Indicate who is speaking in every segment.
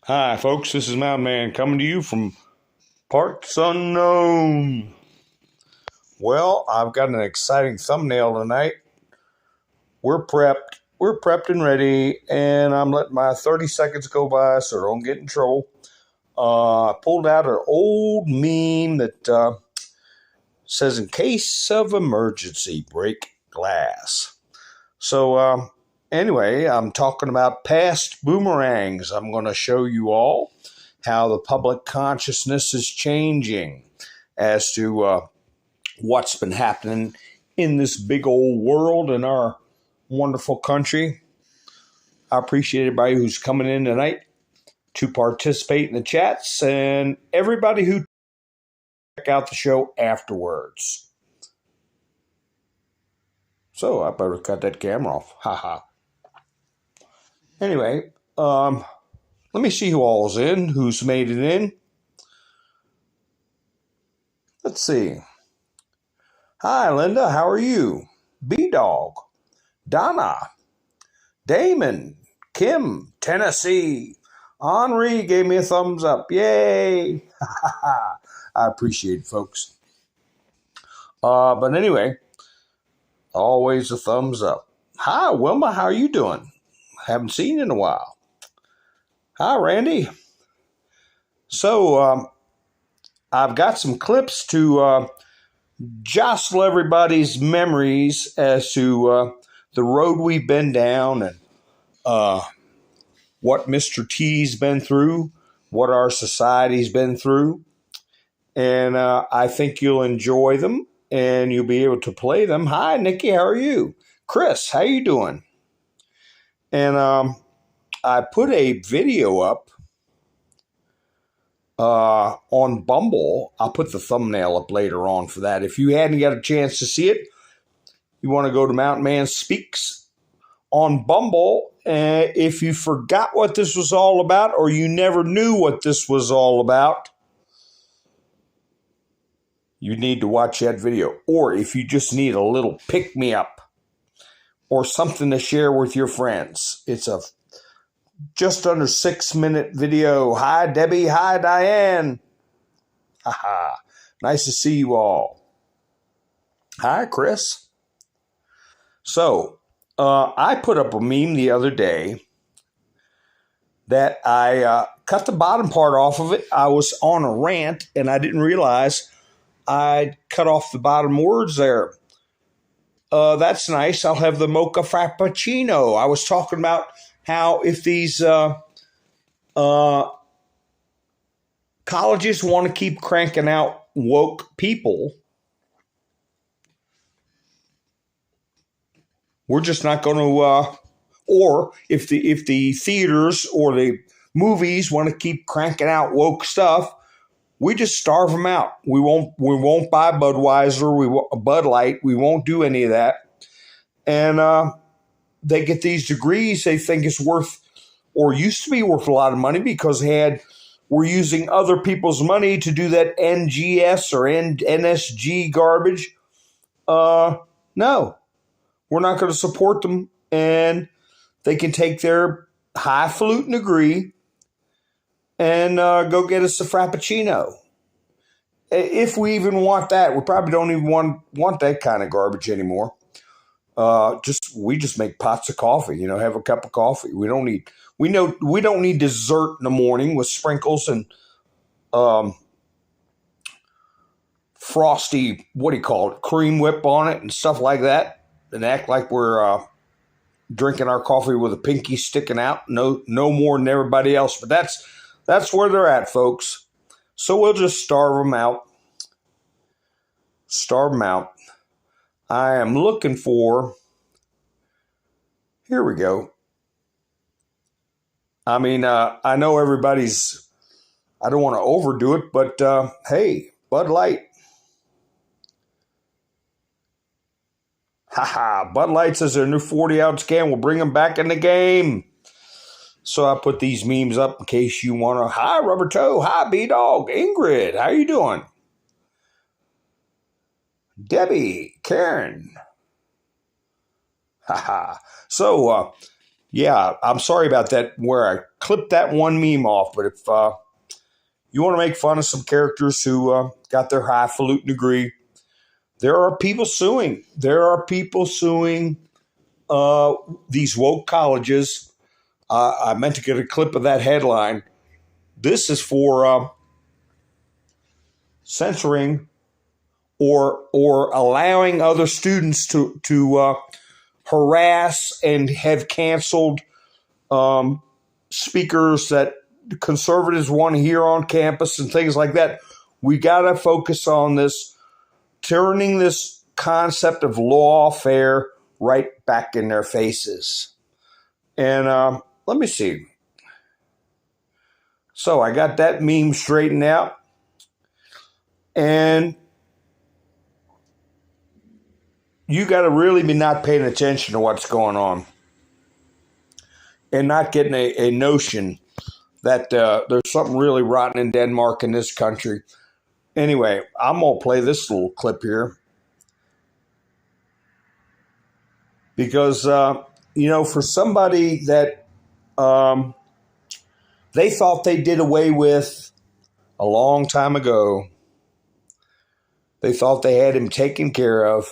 Speaker 1: Hi, folks. This is Mountain Man coming to you from parts unknown. Well, I've got an exciting thumbnail tonight. We're prepped. We're prepped and ready, and I'm letting my 30 seconds go by so I don't get in trouble. I pulled out an old meme that says, "In case of emergency, break glass." So, anyway, I'm talking about past boomerangs. I'm going to show you all how the public consciousness is changing as to what's been happening in this big old world in our wonderful country. I appreciate everybody who's coming in tonight to participate in the chats and everybody who check out the show afterwards. So I better cut that camera off. Haha. Anyway, let me see who all's in, who's made it in. Let's see. Hi, Linda. How are you? B-Dog, Donna, Damon, Kim, Tennessee. Henri gave me a thumbs up. Yay. I appreciate it, folks. But anyway, always a thumbs up. Hi, Wilma. How are you doing? Haven't seen you in a while. Hi, Randy. So, I've got some clips to jostle everybody's memories as to the road we've been down and what Mr. T's been through, what our society's been through. And I think you'll enjoy them and you'll be able to play them. Hi, Nikki. How are you? Chris, how you doing? And I put a video up on Bumble. I'll put the thumbnail up later on for that. If you hadn't got a chance to see it, you want to go to Mountain Man Speaks on Bumble. If you forgot what this was all about or you never knew what this was all about, you need to watch that video. Or if you just need a little pick-me-up or something to share with your friends. It's a just under 6-minute video. Hi, Debbie. Hi, Diane. Haha. Nice to see you all. Hi, Chris. So, I put up a meme the other day that I cut the bottom part off of it. I was on a rant, and I didn't realize I'd cut off the bottom words there. That's nice. I'll have the mocha frappuccino. I was talking about how if these colleges want to keep cranking out woke people, we're just not going to. Or if the theaters or the movies want to keep cranking out woke stuff, we just starve them out. We won't buy Budweiser, Bud Light. We won't do any of that. And they get these degrees they think is worth or used to be worth a lot of money because we're using other people's money to do that NGS or NSG garbage. No, we're not going to support them. And they can take their highfalutin degree and go get us a Frappuccino. If we even want that, we probably don't even want that kind of garbage anymore. We just make pots of coffee, have a cup of coffee. We don't need dessert in the morning with sprinkles and frosty, cream whip on it and stuff like that, and act like we're drinking our coffee with a pinky sticking out. No more than everybody else. But that's where they're at, folks. So we'll just starve them out. I am looking for, here we go. I mean, I know everybody's, I don't want to overdo it, but hey, Bud Light. Haha, Bud Light says their new 40-ounce can will bring them back in the game. So I put these memes up in case you want to. Hi, Rubber Toe. Hi, B-Dog. Ingrid, how you doing? Debbie, Karen. Haha. So Yeah, I'm sorry about that where I clipped that one meme off, but if you want to make fun of some characters who got their highfalutin degree, there are people suing. There are people suing these woke colleges. I meant to get a clip of that headline. This is for censoring or allowing other students to harass and have canceled speakers that conservatives want to hear on campus and things like that. We got to focus on this, turning this concept of lawfare right back in their faces. And let me see. So I got that meme straightened out. And you got to really be not paying attention to what's going on and not getting a notion that there's something really rotten in Denmark in this country. Anyway, I'm going to play this little clip here because, for somebody that they thought they did away with a long time ago, they thought they had him taken care of.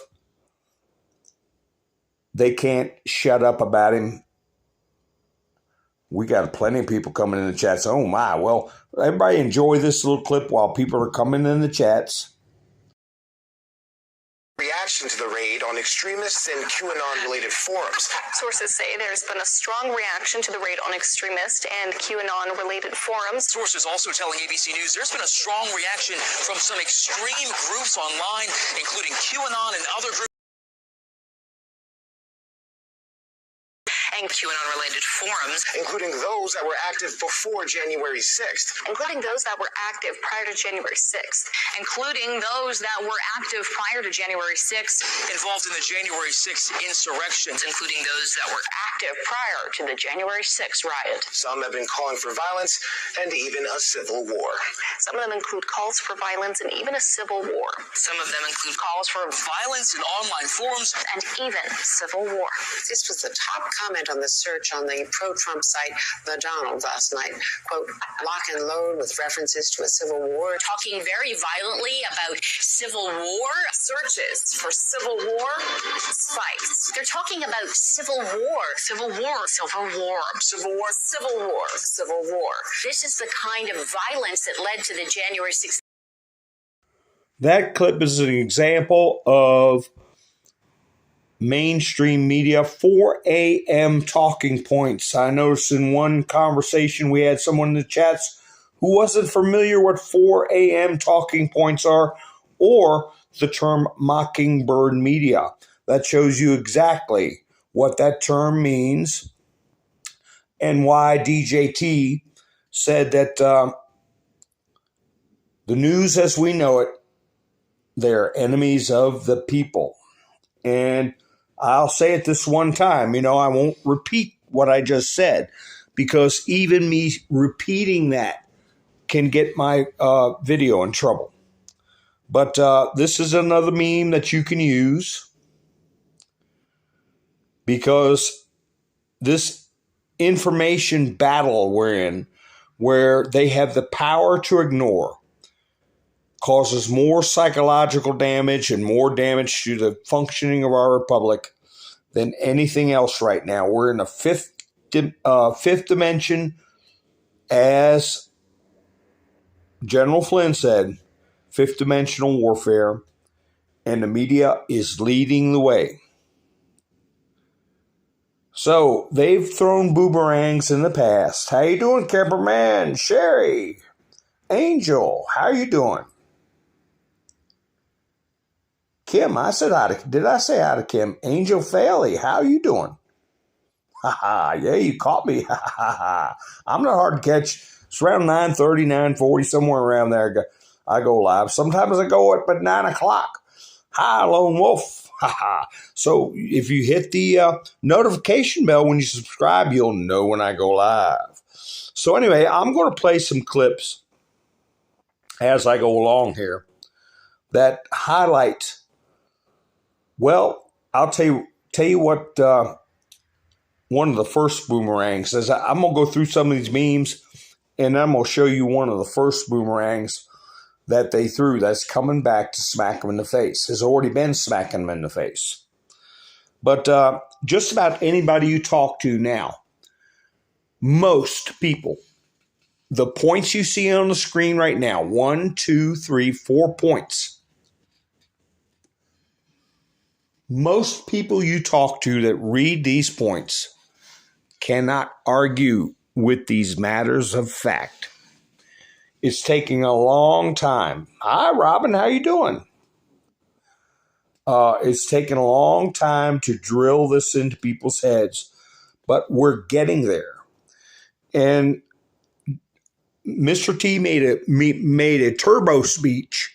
Speaker 1: They can't shut up about him. We got plenty of people coming in the chats. Oh, my. Well, everybody enjoy this little clip while people are coming in the chats.
Speaker 2: Reaction to the raid on extremists and QAnon-related forums.
Speaker 3: Sources say there's been a strong reaction to the raid on extremist and QAnon-related forums.
Speaker 4: Sources also telling ABC News there's been a strong reaction from some extreme groups online, including QAnon and other groups.
Speaker 3: And QAnon-related forums,
Speaker 2: including those that were active before January 6th.
Speaker 3: including those that were active prior to January 6th, including those that were active prior to January 6th,
Speaker 4: Involved in the January 6th insurrection,
Speaker 3: including those that were active prior to the January 6th riot.
Speaker 2: Some have been calling for violence and even a civil war.
Speaker 3: Some of them include calls for violence and even a civil war.
Speaker 4: Some of them include calls for violence in online forums,
Speaker 3: And even civil war.
Speaker 5: This was the top comment on the search on the pro-Trump site, The Donald, last night. Quote, lock and load with references to a civil war.
Speaker 3: Talking very violently about civil war. Searches for civil war spikes. They're talking about civil war. Civil war. Civil war.
Speaker 5: Civil war, civil war, civil war.
Speaker 3: This is the kind of violence that led to the January 6th.
Speaker 1: That clip is an example of mainstream media 4 a.m. talking points. I noticed in one conversation we had someone in the chats who wasn't familiar what 4 a.m. talking points are or the term mockingbird media. That shows you exactly what that term means and why DJT said that the news as we know it, they're enemies of the people. And I'll say it this one time, I won't repeat what I just said because even me repeating that can get my video in trouble. But this is another meme that you can use because this information battle we're in, where they have the power to ignore, causes more psychological damage and more damage to the functioning of our republic than anything else right now. We're in the fifth dimension, as General Flynn said, fifth dimensional warfare, and the media is leading the way. So they've thrown boomerangs in the past. How you doing, Camperman? Sherry, Angel, how you doing? Kim, I said hi to, did I say hi to Kim? Angel Faley, how you doing? Ha ha, yeah, you caught me. Ha ha ha. I'm not hard to catch. It's around 9:30, 9:40, somewhere around there I go live. Sometimes I go at 9 o'clock. Hi, Lone Wolf. Ha ha. So if you hit the notification bell when you subscribe, you'll know when I go live. So anyway, I'm going to play some clips as I go along here that highlight. Well, I'll tell you what one of the first boomerangs. I'm going to go through some of these memes, and I'm going to show you one of the first boomerangs that they threw that's coming back to smack them in the face. Has already been smacking them in the face. But just about anybody you talk to now, most people, the points you see on the screen right now, 1, 2, 3, 4 points. Most people you talk to that read these points cannot argue with these matters of fact. It's taking a long time. Hi, Robin. How you doing? It's taken a long time to drill this into people's heads, but we're getting there. And Mr. T made a turbo speech.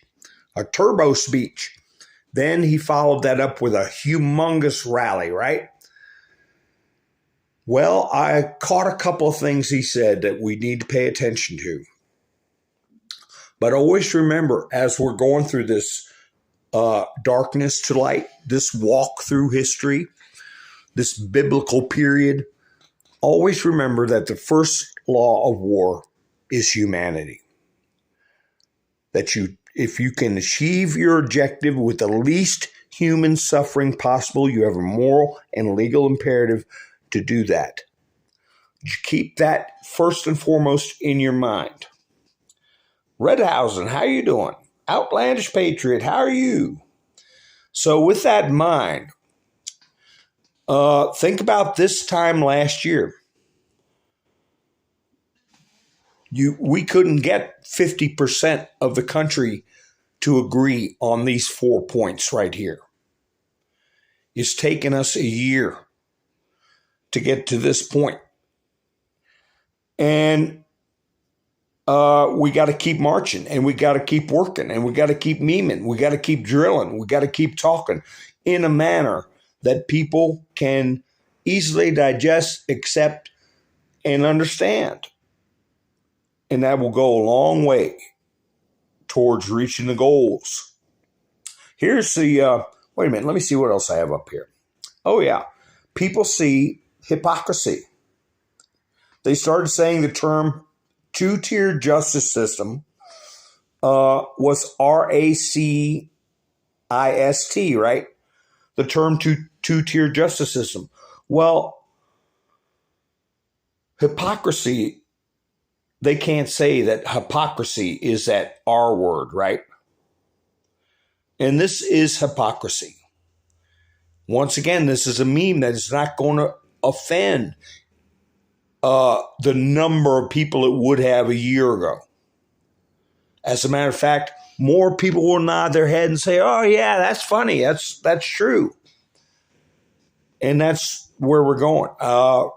Speaker 1: Then he followed that up with a humongous rally, right? Well, I caught a couple of things he said that we need to pay attention to. But always remember, as we're going through this darkness to light, this walk through history, this biblical period, always remember that the first law of war is humanity. That if you can achieve your objective with the least human suffering possible, you have a moral and legal imperative to do that. Keep that first and foremost in your mind. Redhausen, how you doing? Outlandish Patriot, how are you? So with that in mind, think about this time last year. We couldn't get 50% of the country to agree on these 4 points right here. It's taken us a year to get to this point. And we got to keep marching, and we got to keep working, and we got to keep memeing. We got to keep drilling. We got to keep talking in a manner that people can easily digest, accept, and understand. And that will go a long way towards reaching the goals. Here's the, wait a minute, let me see what else I have up here. Oh, yeah. People see hypocrisy. They started saying the term two-tier justice system was RACIST, right? The term two-tier justice system. Well, hypocrisy, they can't say that hypocrisy is that R word, right? And this is hypocrisy. Once again, this is a meme that is not going to offend the number of people it would have a year ago. As a matter of fact, more people will nod their head and say, oh, yeah, that's funny. That's true. And that's where we're going.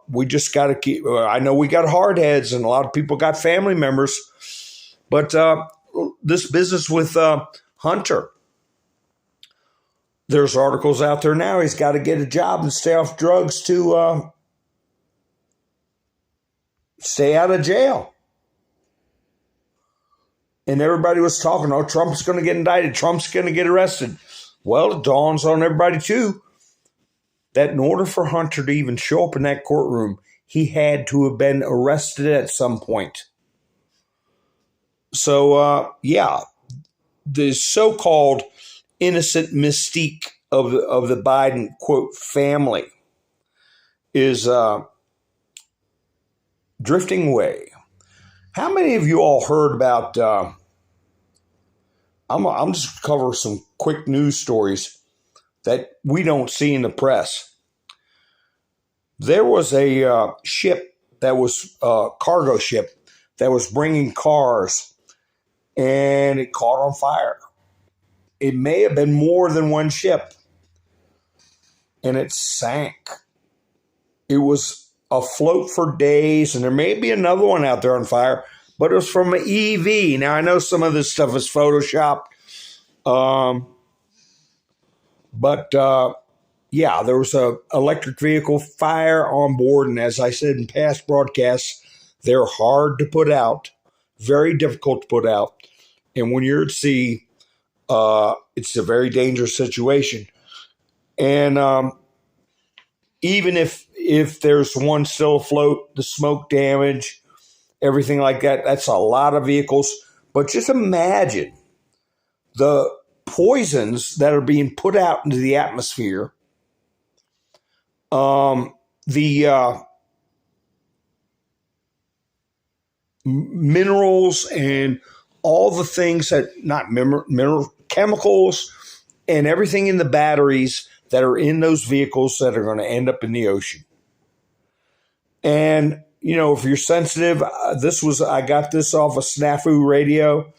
Speaker 1: We just got to keep, I know we got hard heads and a lot of people got family members, but this business with Hunter, there's articles out there now. He's got to get a job and stay off drugs to stay out of jail. And everybody was talking, oh, Trump's going to get indicted. Trump's going to get arrested. Well, it dawns on everybody, too, that in order for Hunter to even show up in that courtroom, he had to have been arrested at some point. So, yeah, the so-called innocent mystique of the Biden, quote, family is drifting away. How many of you all heard about, I'm just cover some quick news stories that we don't see in the press. There was a ship that was a cargo ship that was bringing cars, and it caught on fire. It may have been more than one ship, and it sank. It was afloat for days, and there may be another one out there on fire, but it was from an EV. Now, I know some of this stuff is Photoshopped, but yeah, there was a electric vehicle fire on board, and as I said in past broadcasts, they're hard to put out, very difficult to put out, and when you're at sea, it's a very dangerous situation. And even if if there's one still afloat, the smoke damage, everything like that, that's a lot of vehicles. But just imagine the poisons that are being put out into the atmosphere, the minerals and all the things that, not mineral chemicals and everything in the batteries that are in those vehicles that are going to end up in the ocean. And, you know, if you're sensitive, I got this off of Snafu Radio.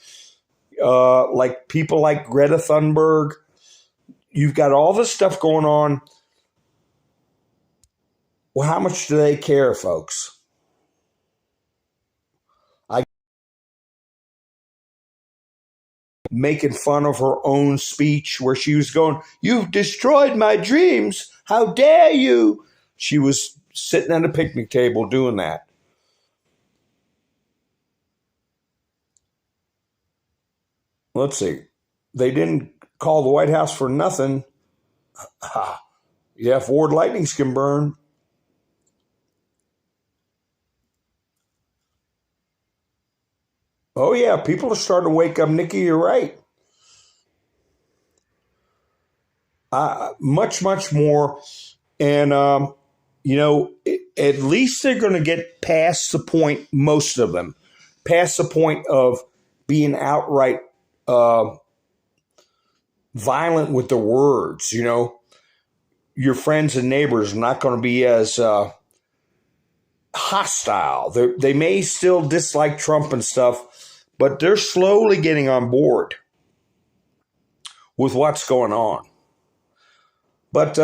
Speaker 1: Like people like Greta Thunberg, you've got all this stuff going on. Well, how much do they care, folks? Making fun of her own speech where she was going, "You've destroyed my dreams. How dare you?" She was sitting at a picnic table doing that. Let's see. They didn't call the White House for nothing. Yeah, Ford Lightnings can burn. Oh, yeah, people are starting to wake up. Nikki, you're right. Much, much more. And, you know, at least they're going to get past the point, most of them, past the point of being outright violent with the words. You know, your friends and neighbors are not going to be as hostile. They may still dislike Trump and stuff, but they're slowly getting on board with what's going on. But,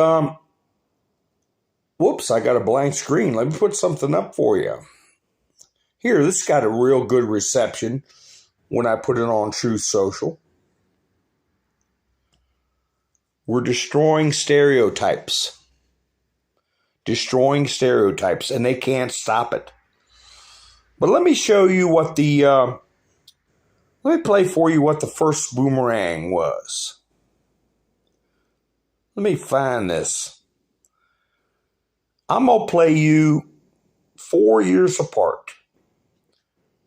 Speaker 1: whoops, I got a blank screen. Let me put something up for you. Here, this got a real good reception when I put it on Truth Social. We're destroying stereotypes. Destroying stereotypes, and they can't stop it. But let me show you what let me play for you what the first boomerang was. Let me find this. I'm going to play you 4 years apart.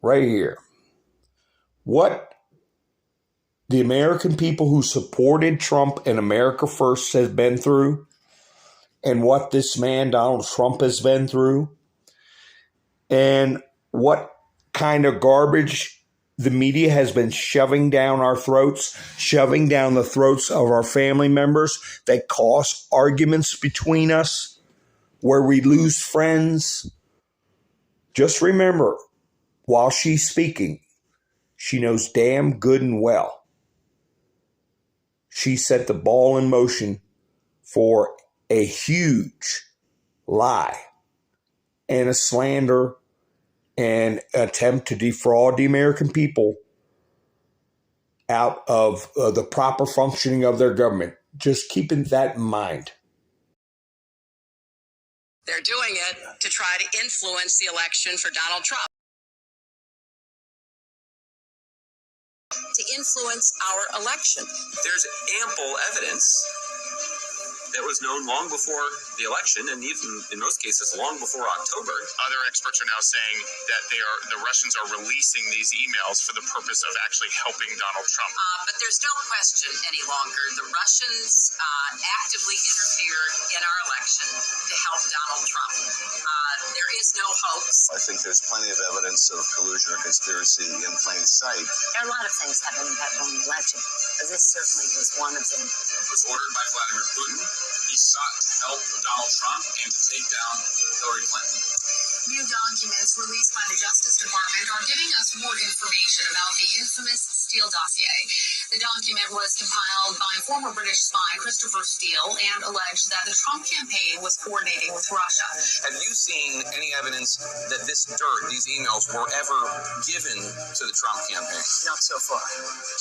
Speaker 1: Right here. What the American people who supported Trump and America First has been through, and what this man, Donald Trump, has been through, and what kind of garbage the media has been shoving down our throats, shoving down the throats of our family members that cause arguments between us, where we lose friends. Just remember, while she's speaking, she knows damn good and well she set the ball in motion for a huge lie and a slander and attempt to defraud the American people out of the proper functioning of their government. Just keeping that in mind.
Speaker 3: They're doing it to try to influence the election for Donald Trump. To influence our election.
Speaker 6: There's ample evidence that was known long before the election, and even in most cases long before October.
Speaker 2: Other experts are now saying that the Russians are releasing these emails for the purpose of actually helping Donald Trump.
Speaker 3: But there's no question any longer. The Russians actively interfered in our election to help Donald Trump. There is no hoax.
Speaker 7: I think there's plenty of evidence of collusion or conspiracy in plain sight.
Speaker 5: There are a lot of things that have an impact on the election. This certainly was one of them.
Speaker 6: It was ordered by Vladimir Putin. He sought to help Donald Trump and to take down Hillary Clinton.
Speaker 3: New documents released by the Justice Department are giving us more information about the infamous Steele dossier. The document was compiled by former British spy Christopher Steele and alleged that the Trump campaign was coordinating with Russia.
Speaker 6: Have you seen any evidence that this dirt, these emails, were ever given to the Trump campaign?
Speaker 5: Not so far.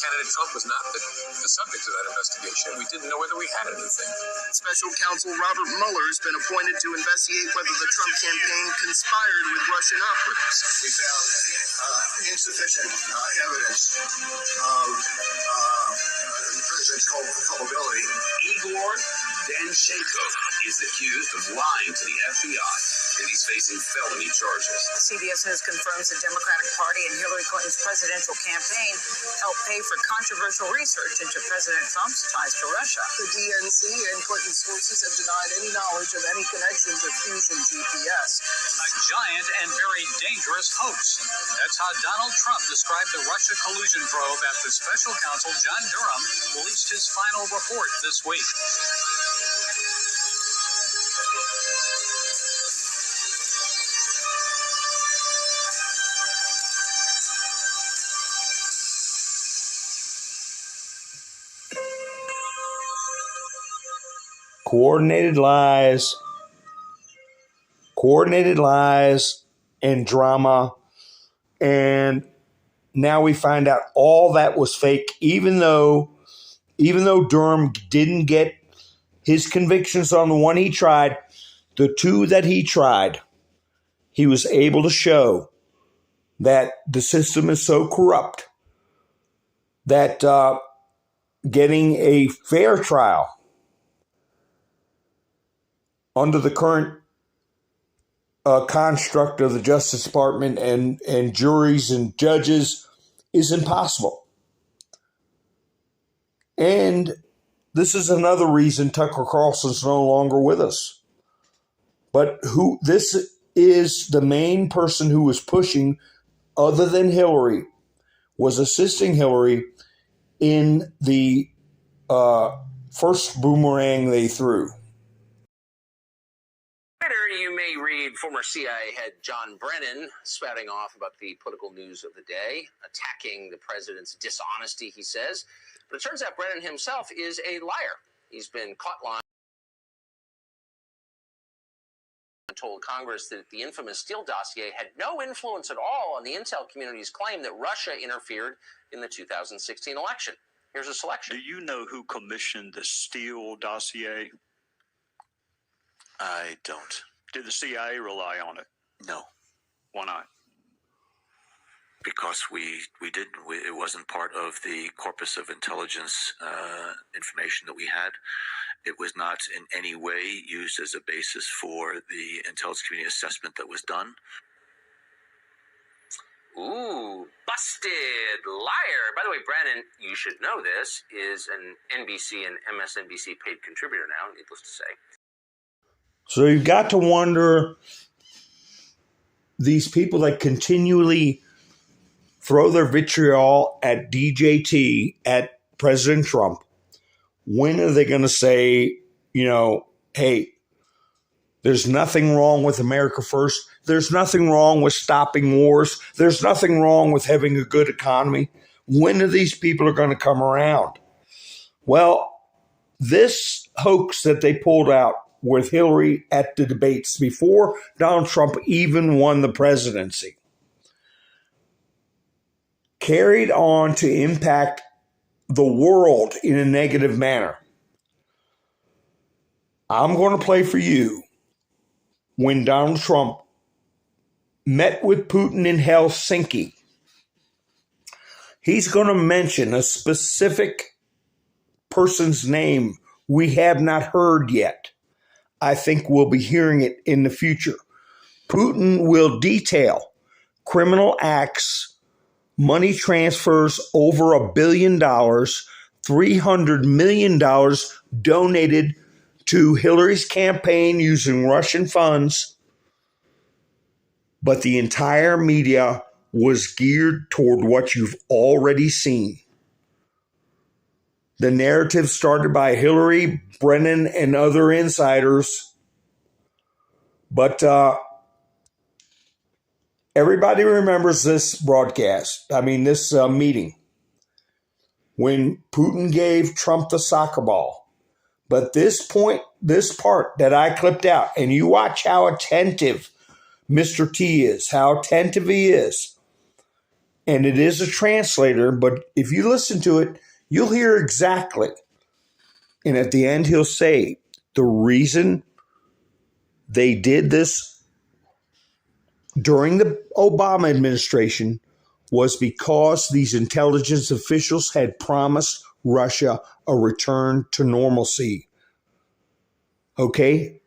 Speaker 6: Candidate Trump was not the subject of that investigation. We didn't know whether we had anything.
Speaker 2: Special counsel Robert Mueller has been appointed to investigate whether the Trump campaign conspired with Russian operatives.
Speaker 7: We found insufficient evidence of
Speaker 2: it's called probability. Igor Danchenko is accused of lying to the FBI, and he's facing felony charges.
Speaker 5: CBS News confirms the Democratic Party and Hillary Clinton's presidential campaign helped pay for controversial research into President Trump's ties to Russia.
Speaker 2: The DNC and Clinton sources have denied any knowledge of any connection to Fusion GPS.
Speaker 8: A giant and very dangerous hoax. That's how Donald Trump described the Russia collusion probe after special counsel John Durham released his final report this week.
Speaker 1: Coordinated lies and drama. And now we find out all that was fake, even though Durham didn't get his convictions on the one he tried, the two that he tried, he was able to show that the system is so corrupt that getting a fair trial under the current construct of the Justice Department and juries and judges is impossible. And this is another reason Tucker Carlson's no longer with us. But this is the main person who was pushing, other than Hillary, was assisting Hillary in the first boomerang they threw.
Speaker 4: You may read former CIA head John Brennan spouting off about the political news of the day, attacking the president's dishonesty, he says. But it turns out Brennan himself is a liar. He's been caught lying. Told Congress that the infamous Steele dossier had no influence at all on the intel community's claim that Russia interfered in the 2016 election. Here's a selection.
Speaker 9: Do you know who commissioned the Steele dossier?
Speaker 10: I don't.
Speaker 9: Did the CIA rely on it?
Speaker 10: No.
Speaker 9: Why not?
Speaker 10: Because it wasn't part of the corpus of intelligence information that we had. It was not in any way used as a basis for the intelligence community assessment that was done.
Speaker 4: Ooh, busted liar. By the way, Brennan, you should know this, is an NBC and MSNBC paid contributor now, needless to say.
Speaker 1: So you've got to wonder, these people that continually throw their vitriol at DJT, at President Trump, when are they going to say, hey, there's nothing wrong with America First. There's nothing wrong with stopping wars. There's nothing wrong with having a good economy. When are these people going to come around? Well, this hoax that they pulled out with Hillary at the debates before Donald Trump even won the presidency carried on to impact the world in a negative manner. I'm going to play for you when Donald Trump met with Putin in Helsinki. He's going to mention a specific person's name we have not heard yet. I think we'll be hearing it in the future. Putin will detail criminal acts, money transfers over $1 billion, $300 million donated to Hillary's campaign using Russian funds. But the entire media was geared toward what you've already seen. The narrative started by Hillary, Brennan, and other insiders. But everybody remembers this broadcast. This meeting when Putin gave Trump the soccer ball. But this part that I clipped out, and you watch how attentive Mr. T is, how attentive he is. And it is a translator, but if you listen to it, you'll hear exactly. And at the end, he'll say, the reason they did this during the Obama administration was because these intelligence officials had promised Russia a return to normalcy. Okay?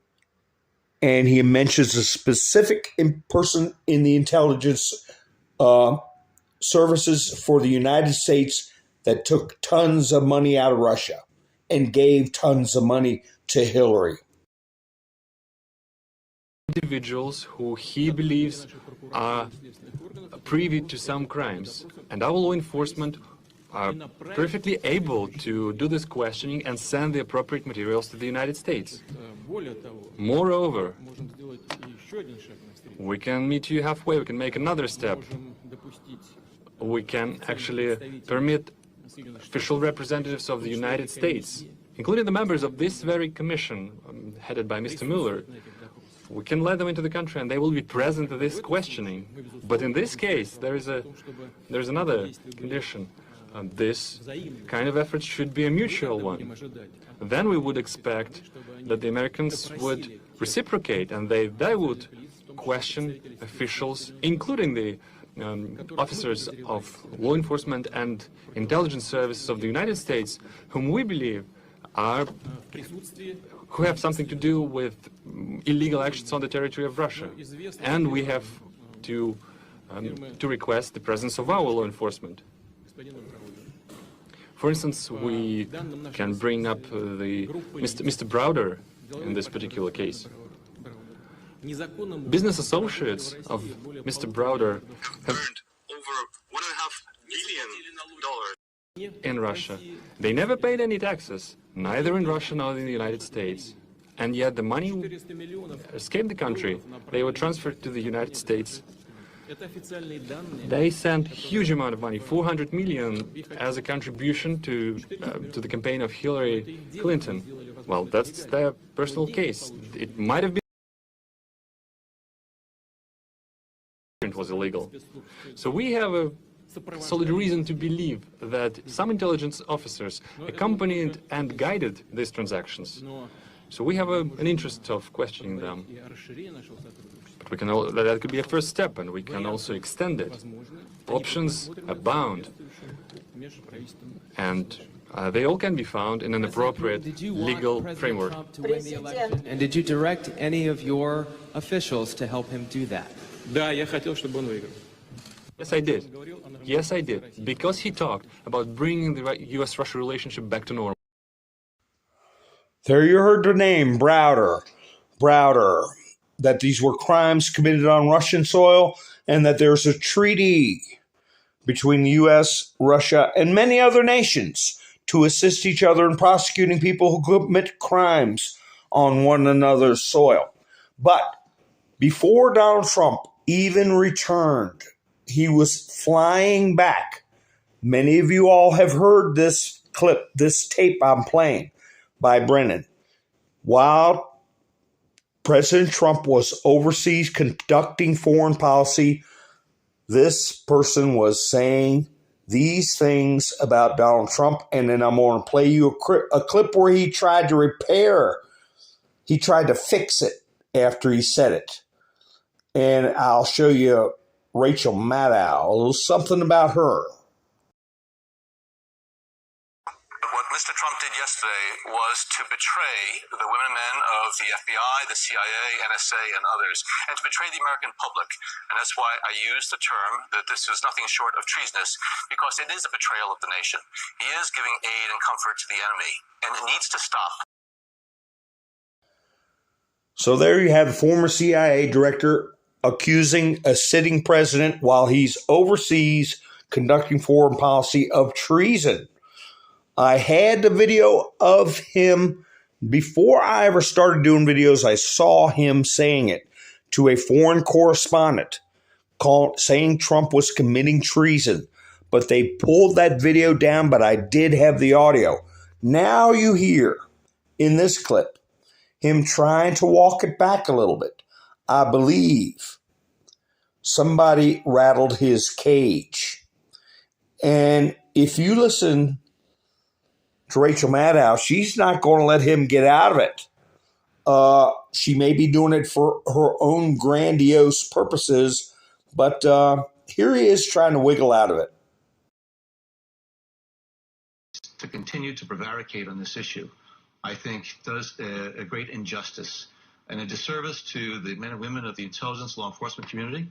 Speaker 1: And he mentions a specific person in the intelligence services for the United States that took tons of money out of Russia and gave tons of money to Hillary.
Speaker 11: Individuals who he believes are privy to some crimes, and our law enforcement are perfectly able to do this questioning and send the appropriate materials to the United States. Moreover, we can meet you halfway, we can make another step. We can actually permit official representatives of the United States, including the members of this very commission headed by Mr. Mueller, we can let them into the country and they will be present at this questioning. But in this case, there's another condition. This kind of effort should be a mutual one. Then we would expect that the Americans would reciprocate and they would question officials, including the officers of law enforcement and intelligence services of the United States, whom we believe who have something to do with illegal actions on the territory of Russia. And we have to request the presence of our law enforcement. For instance, we can bring up Mr. Browder in this particular case. Business associates of Mr. Browder have
Speaker 6: earned over $1.5 billion
Speaker 11: in Russia. They never paid any taxes, neither in Russia nor in the United States. And yet the money escaped the country. They were transferred to the United States. They sent a huge amount of money, 400 million, as a contribution to the campaign of Hillary Clinton. Well, that's their personal case. It might have been it was illegal. So we have a solid reason to believe that some intelligence officers accompanied and guided these transactions. So we have an interest of questioning them. But we can that could be a first step, and we can also extend it. Options abound, and they all can be found in an appropriate legal framework.
Speaker 12: And did you direct any of your officials to help him do that?
Speaker 11: Yes, I did. Yes, I did. Because he talked about bringing the U.S.-Russia relationship back to normal.
Speaker 1: There you heard the name, Browder. Browder. That these were crimes committed on Russian soil and that there's a treaty between the U.S., Russia, and many other nations to assist each other in prosecuting people who commit crimes on one another's soil. But before Donald Trump even returned, he was flying back. Many of you all have heard this clip, this tape I'm playing by Brennan. While President Trump was overseas conducting foreign policy, this person was saying these things about Donald Trump, and then I'm going to play you a clip where he tried to fix it after he said it. And I'll show you Rachel Maddow, a little something about her.
Speaker 7: What Mr. Trump did yesterday was to betray the women and men of the FBI, the CIA, NSA, and others, and to betray the American public. And that's why I use the term that this is nothing short of treasonous, because it is a betrayal of the nation. He is giving aid and comfort to the enemy, and it needs to stop.
Speaker 1: So there you have the former CIA director accusing a sitting president while he's overseas conducting foreign policy of treason. I had the video of him before I ever started doing videos. I saw him saying it to a foreign correspondent, saying Trump was committing treason. But they pulled that video down, but I did have the audio. Now you hear in this clip him trying to walk it back a little bit. I believe somebody rattled his cage. And if you listen to Rachel Maddow, she's not going to let him get out of it. She may be doing it for her own grandiose purposes, but here he is trying to wiggle out of it.
Speaker 13: to continue to prevaricate on this issue, I think does a great injustice and a disservice to the men and women of the intelligence law enforcement community,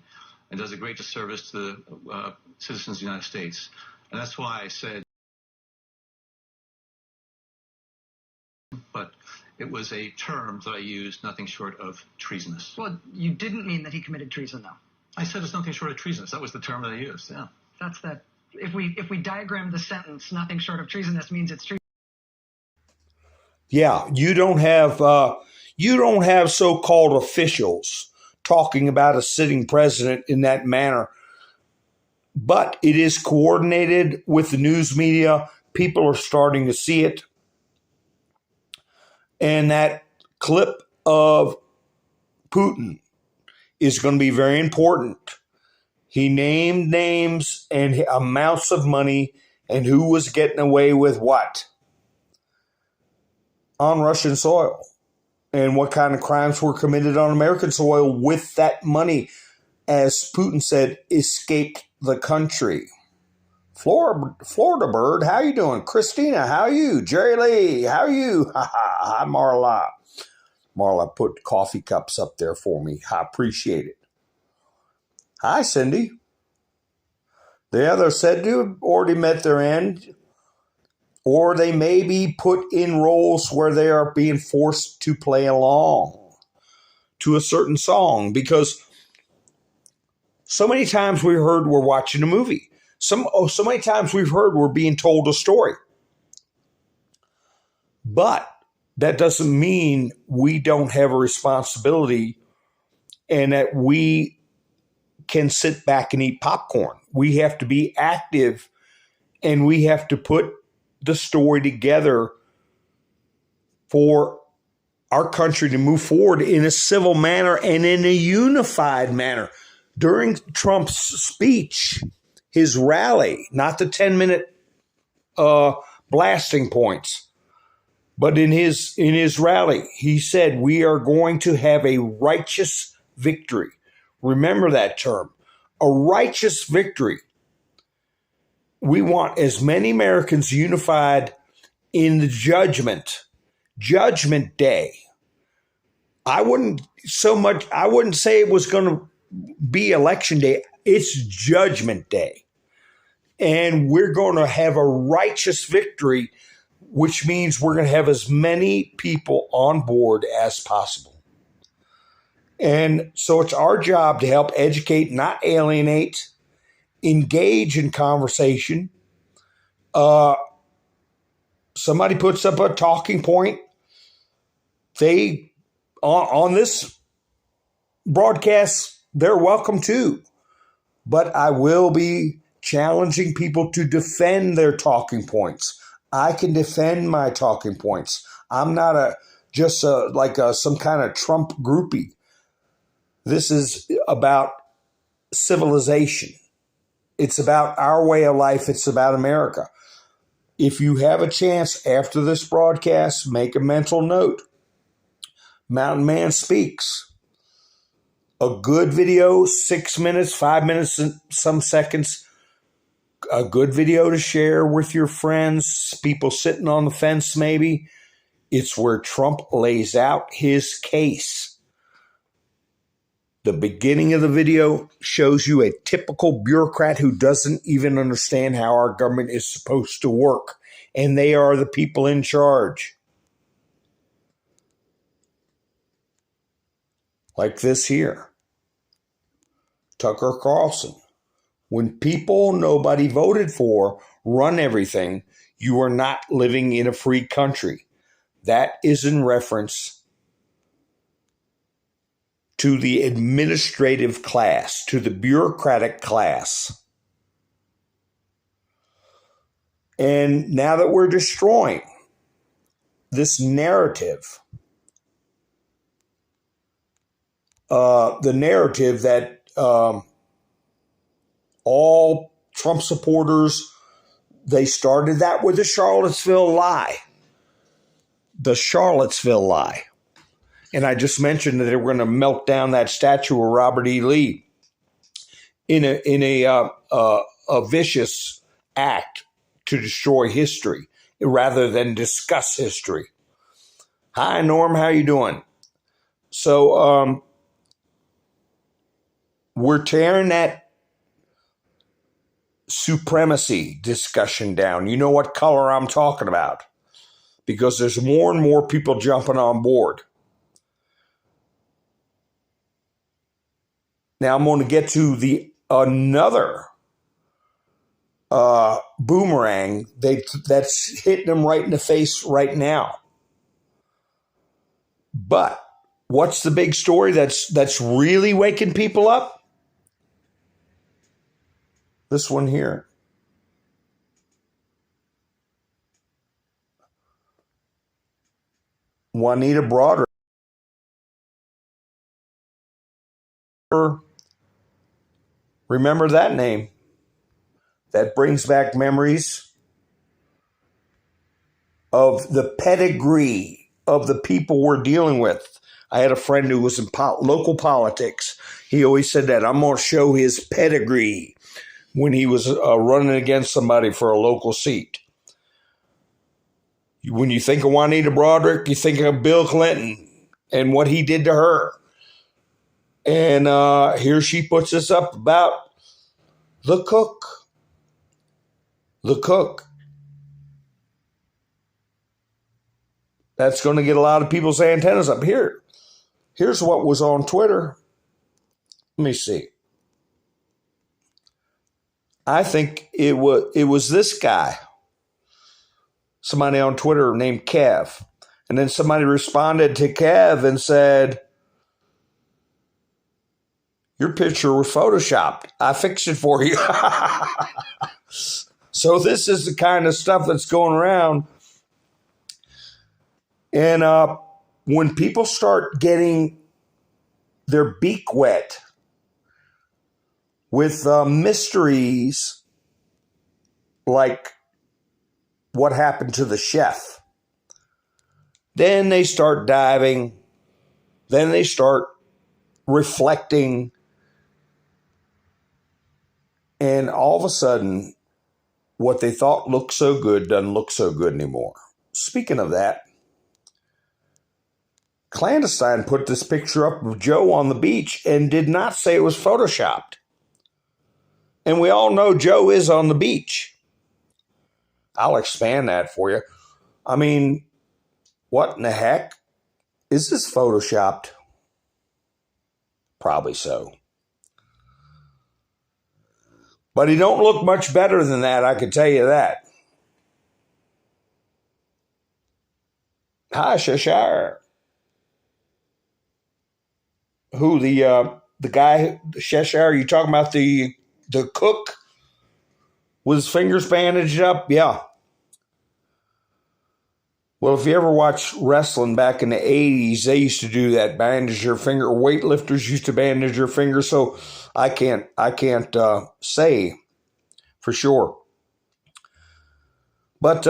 Speaker 13: and does a great disservice to the citizens of the United States. And that's why I said, but it was a term that I used, nothing short of treasonous.
Speaker 14: Well, you didn't mean that he committed treason, though.
Speaker 13: I said it's nothing short of treasonous. That was the term that I used, yeah.
Speaker 14: That's that. If we diagram the sentence, nothing short of treasonous means it's treason.
Speaker 1: Yeah, you don't have so-called officials talking about a sitting president in that manner, but it is coordinated with the news media. People are starting to see it. And that clip of Putin is going to be very important. He named names and amounts of money and who was getting away with what on Russian soil, and what kind of crimes were committed on American soil with that money, as Putin said, escaped the country. Florida Bird, how you doing? Christina, how are you? Jerry Lee, how are you? Hi, Marla. Marla put coffee cups up there for me. I appreciate it. Hi, Cindy. The others said to have already met their end, or they may be put in roles where they are being forced to play along to a certain song, because so many times we heard we're watching a movie. So many times we've heard we're being told a story. But that doesn't mean we don't have a responsibility and that we can sit back and eat popcorn. We have to be active, and we have to put the story together for our country to move forward in a civil manner and in a unified manner. During Trump's speech, his rally, not the 10-minute blasting points, but in his rally, he said, we are going to have a righteous victory. Remember that term, a righteous victory. We want as many Americans unified in the judgment day. I wouldn't say it was going to be election day. It's judgment day. And we're going to have a righteous victory, which means we're going to have as many people on board as possible. And so it's our job to help educate, not alienate, engage in conversation. Somebody puts up a talking point. They, on this broadcast, they're welcome to. But I will be challenging people to defend their talking points. I can defend my talking points. I'm not some kind of Trump groupie. This is about civilization. It's about our way of life. It's about America. If you have a chance after this broadcast, make a mental note. Mountain Man Speaks. A good video, 6 minutes, 5 minutes, and some seconds. A good video to share with your friends, people sitting on the fence maybe. It's where Trump lays out his case. The beginning of the video shows you a typical bureaucrat who doesn't even understand how our government is supposed to work. And they are the people in charge. Like this here. Tucker Carlson. When people nobody voted for run everything, you are not living in a free country. That is in reference to the administrative class, to the bureaucratic class. And now that we're destroying this narrative, the narrative that all Trump supporters, they started that with the Charlottesville lie. The Charlottesville lie. And I just mentioned that they were going to melt down that statue of Robert E. Lee in a vicious act to destroy history rather than discuss history. Hi, Norm. How you doing? So we're tearing that supremacy discussion down. You know what color I'm talking about, because there's more and more people jumping on board. Now I'm going to get to another boomerang that's hitting them right in the face right now. But what's the big story that's really waking people up? This one here. Juanita Broderick. Remember that name? That brings back memories of the pedigree of the people we're dealing with. I had a friend who was in local politics. He always said that I'm going to show his pedigree when he was running against somebody for a local seat. When you think of Juanita Broderick, you think of Bill Clinton and what he did to her. And here she puts us up about the cook. The cook. That's going to get a lot of people's antennas up. Here's what was on Twitter. Let me see. I think it was this guy. Somebody on Twitter named Kev. And then somebody responded to Kev and said, your picture was photoshopped. I fixed it for you. So this is the kind of stuff that's going around. And when people start getting their beak wet with mysteries like what happened to the chef, then they start diving, then they start reflecting, and all of a sudden, what they thought looked so good doesn't look so good anymore. Speaking of that, Clandestine put this picture up of Joe on the beach and did not say it was photoshopped. And we all know Joe is on the beach. I'll expand that for you. I mean, what in the heck? Is this photoshopped? Probably so. But he don't look much better than that, I can tell you that. Hi, Cheshire. Who, the guy, Cheshire, you talking about the cook with his fingers bandaged up? Yeah. Well, if you ever watched wrestling back in the 80s, they used to do that, bandage your finger. Weightlifters used to bandage your finger, so I can't say for sure. But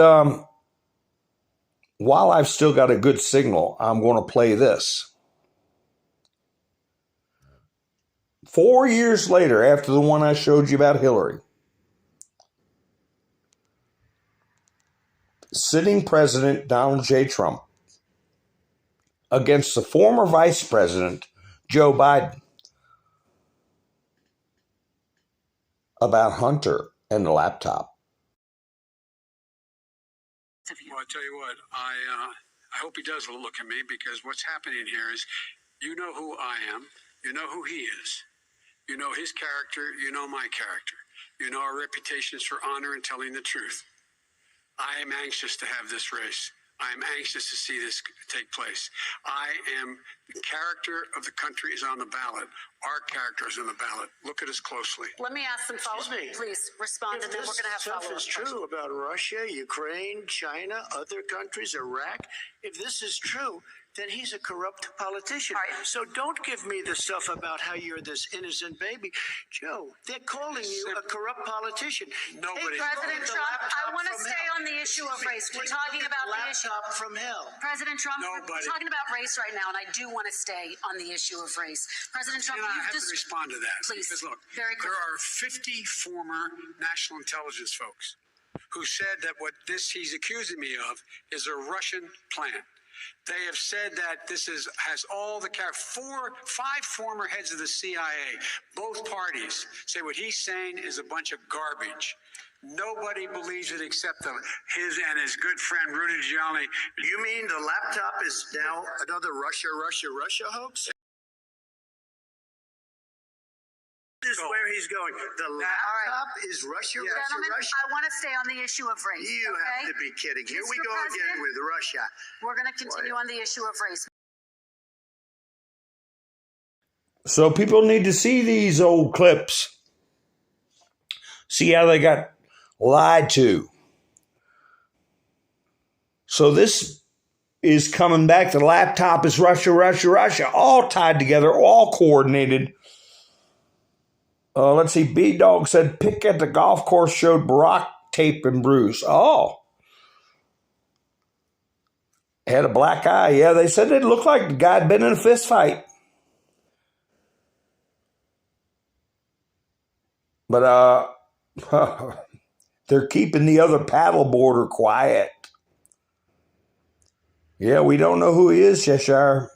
Speaker 1: while I've still got a good signal, I'm going to play this. 4 years later, after the one I showed you about Hillary, sitting President Donald J. Trump against the former Vice President Joe Biden about Hunter and the laptop.
Speaker 15: Well, I tell you what, I hope he does look at me, because what's happening here is, you know who I am, you know who he is, you know his character, you know my character, you know our reputations for honor and telling the truth. I am anxious to have this race. I am anxious to see this take place. The character of the country is on the ballot. Our character is on the ballot. Look at us closely.
Speaker 5: Let me ask some follow-up. Please respond, and then we're going to have follow-up.
Speaker 16: If this stuff is true about Russia, Ukraine, China, other countries, Iraq, if this is true, then he's a corrupt politician. Right. So don't give me the stuff about how you're this innocent baby. Joe, they're calling you a corrupt politician.
Speaker 15: Nobody.
Speaker 5: President Trump, I want to stay on the issue of race. We're talking about the issue.
Speaker 16: From hell.
Speaker 5: President Trump, we're talking about race right now, and I do want to stay on the issue of race. President Trump,
Speaker 15: I have to respond to that.
Speaker 5: Please,
Speaker 15: because look,
Speaker 5: very quickly.
Speaker 15: there are 50 former national intelligence folks who said that what he's accusing me of is a Russian plan. They have said that this has all the five former heads of the CIA, both parties say what he's saying is a bunch of garbage. Nobody believes it except his and his good friend Rudy Giuliani.
Speaker 16: You mean the laptop is now another Russia hoax? This is where he's going. The laptop is Russia.
Speaker 3: Gentlemen, I want to stay on the issue of race.
Speaker 16: You have to be kidding. Here we go again with Russia.
Speaker 3: We're going to continue on the issue of race.
Speaker 1: So people need to see these old clips. See how they got lied to. So this is coming back. The laptop is Russia, all tied together, all coordinated. Let's see. B-Dog said pick at the golf course showed Barack tape and bruise. Oh. Had a black eye. Yeah, they said it looked like the guy had been in a fist fight. But they're keeping the other paddleboarder quiet. Yeah, we don't know who he is, Cheshire.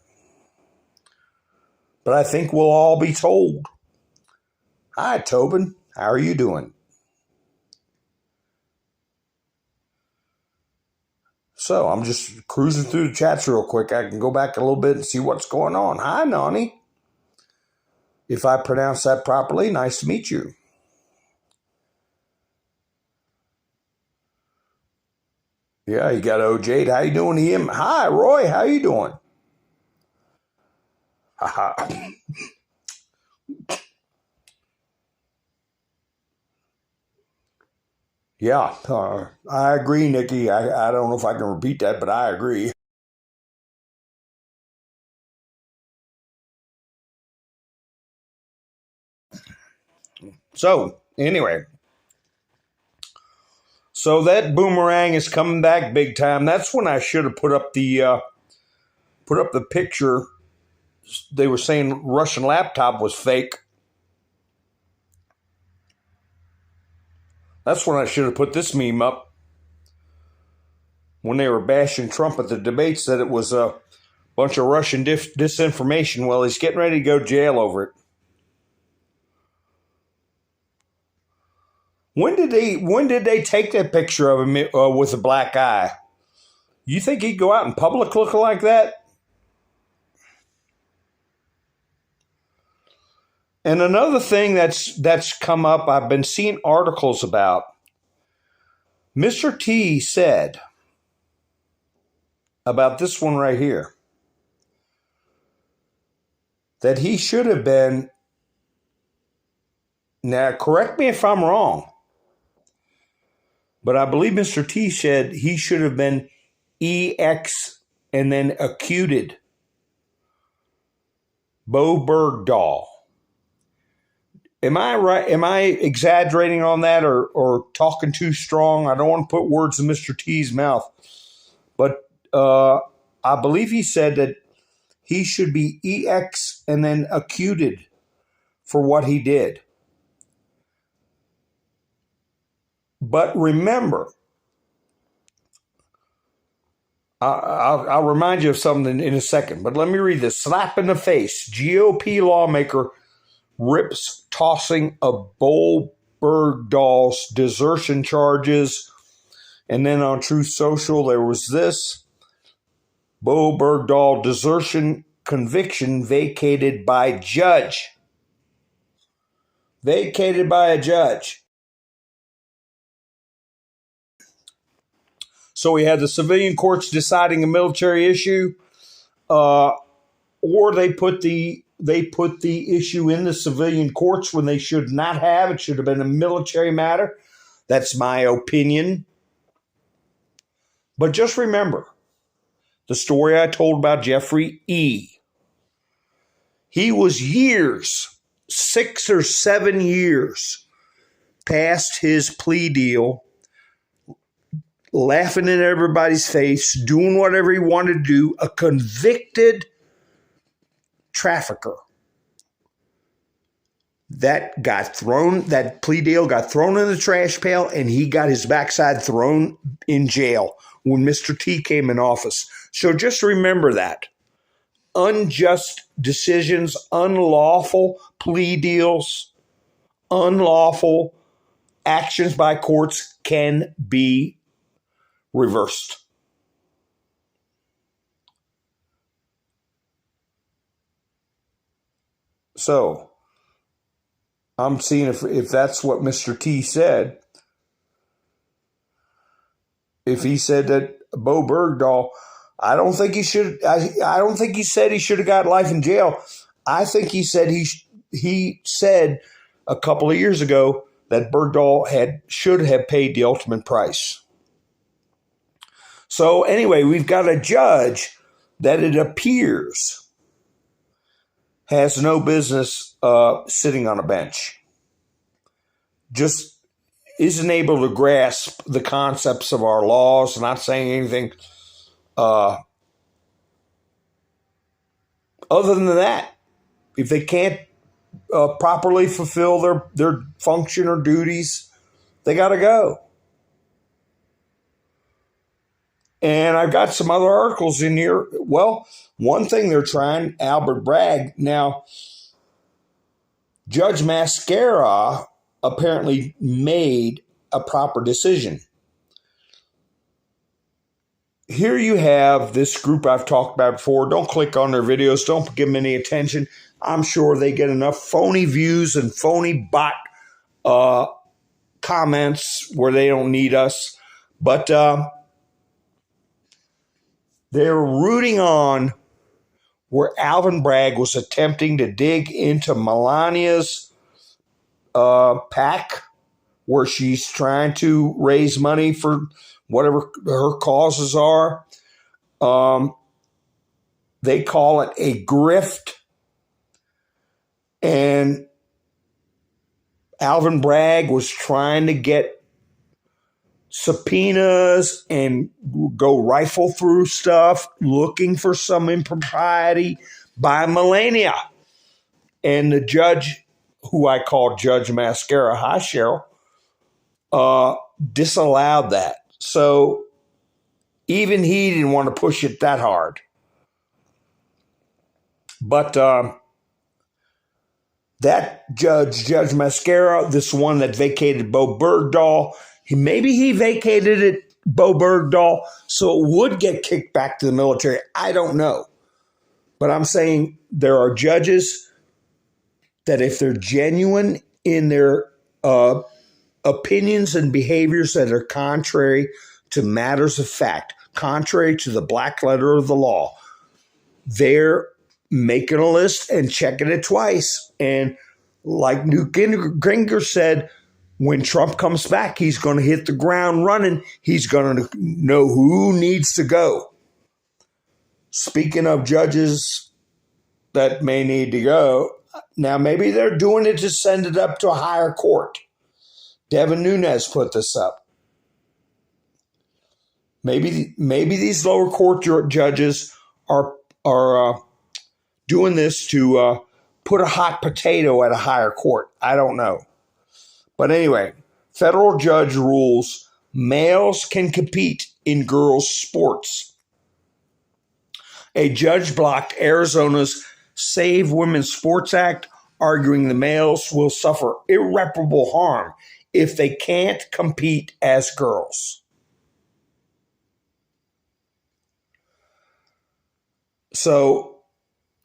Speaker 1: But I think we'll all be told. Hi, Tobin. How are you doing? So I'm just cruising through the chats real quick. I can go back a little bit and see what's going on. Hi, Nani. If I pronounce that properly, nice to meet you. Yeah, you got OJ. How you doing, Ian? Hi, Roy. How you doing? Haha. Yeah, I agree, Nikki. I don't know if I can repeat that, but I agree. So, anyway. So that boomerang is coming back big time. That's when I should have put up the picture. They were saying Russian laptop was fake. That's when I should have put this meme up. When they were bashing Trump at the debates that it was a bunch of Russian disinformation. Well, he's getting ready to go to jail over it. When did they take that picture of him with a black eye? You think he'd go out in public looking like that? And another thing that's come up, I've been seeing articles about. Mr. T said about this one right here that he should have been, now correct me if I'm wrong, but I believe Mr. T said he should have been EX and then accuted. Bo Bergdahl. Am I right? Am I exaggerating on that or talking too strong? I don't want to put words in Mr. T's mouth. But I believe he said that he should be EX and then acquitted for what he did. But remember, I'll remind you of something in a second. But let me read this. Slap in the face. GOP lawmaker rips tossing of Bo Bergdahl's desertion charges. And then on Truth Social, there was this. Bo Bergdahl desertion conviction vacated by judge. Vacated by a judge. So we had the civilian courts deciding a military issue, or they put the issue in the civilian courts when they should not have. It should have been a military matter. That's my opinion. But just remember the story I told about Jeffrey E. He was years, 6 or 7 years past his plea deal, laughing in everybody's face, doing whatever he wanted to do, a convicted trafficker. that plea deal got thrown in the trash pail, and he got his backside thrown in jail when Mr. T came in office. So just remember that. Unjust decisions, unlawful plea deals, unlawful actions by courts can be reversed. So I'm seeing if that's what Mr. T said. If he said that Bo Bergdahl, I don't think he should. I don't think he said he should have got life in jail. I think he said he said a couple of years ago that Bergdahl should have paid the ultimate price. So anyway, we've got a judge that it appears has no business sitting on a bench. Just isn't able to grasp the concepts of our laws, not saying anything other than that. If they can't properly fulfill their function or duties, they got to go. And I've got some other articles in here. Well, one thing they're trying, Albert Bragg. Now, Judge Mascara apparently made a proper decision. Here you have this group I've talked about before. Don't click on their videos. Don't give them any attention. I'm sure they get enough phony views and phony bot comments where they don't need us. But they're rooting on where Alvin Bragg was attempting to dig into Melania's PAC, where she's trying to raise money for whatever her causes are. They call it a grift. And Alvin Bragg was trying to get subpoenas and go rifle through stuff, looking for some impropriety by Melania. And the judge, who I call Judge Mascara, hi Cheryl, disallowed that. So even he didn't want to push it that hard. But that Judge Mascara, this one that vacated Bo Bergdahl, maybe he vacated it, Bo Bergdahl, so it would get kicked back to the military. I don't know. But I'm saying there are judges that if they're genuine in their opinions and behaviors that are contrary to matters of fact, contrary to the black letter of the law, they're making a list and checking it twice. And like Newt Gingrich said, when Trump comes back, he's going to hit the ground running. He's going to know who needs to go. Speaking of judges that may need to go, now maybe they're doing it to send it up to a higher court. Devin Nunes put this up. Maybe these lower court judges are doing this to put a hot potato at a higher court. I don't know. But anyway, federal judge rules males can compete in girls' sports. A judge blocked Arizona's Save Women's Sports Act, arguing the males will suffer irreparable harm if they can't compete as girls. So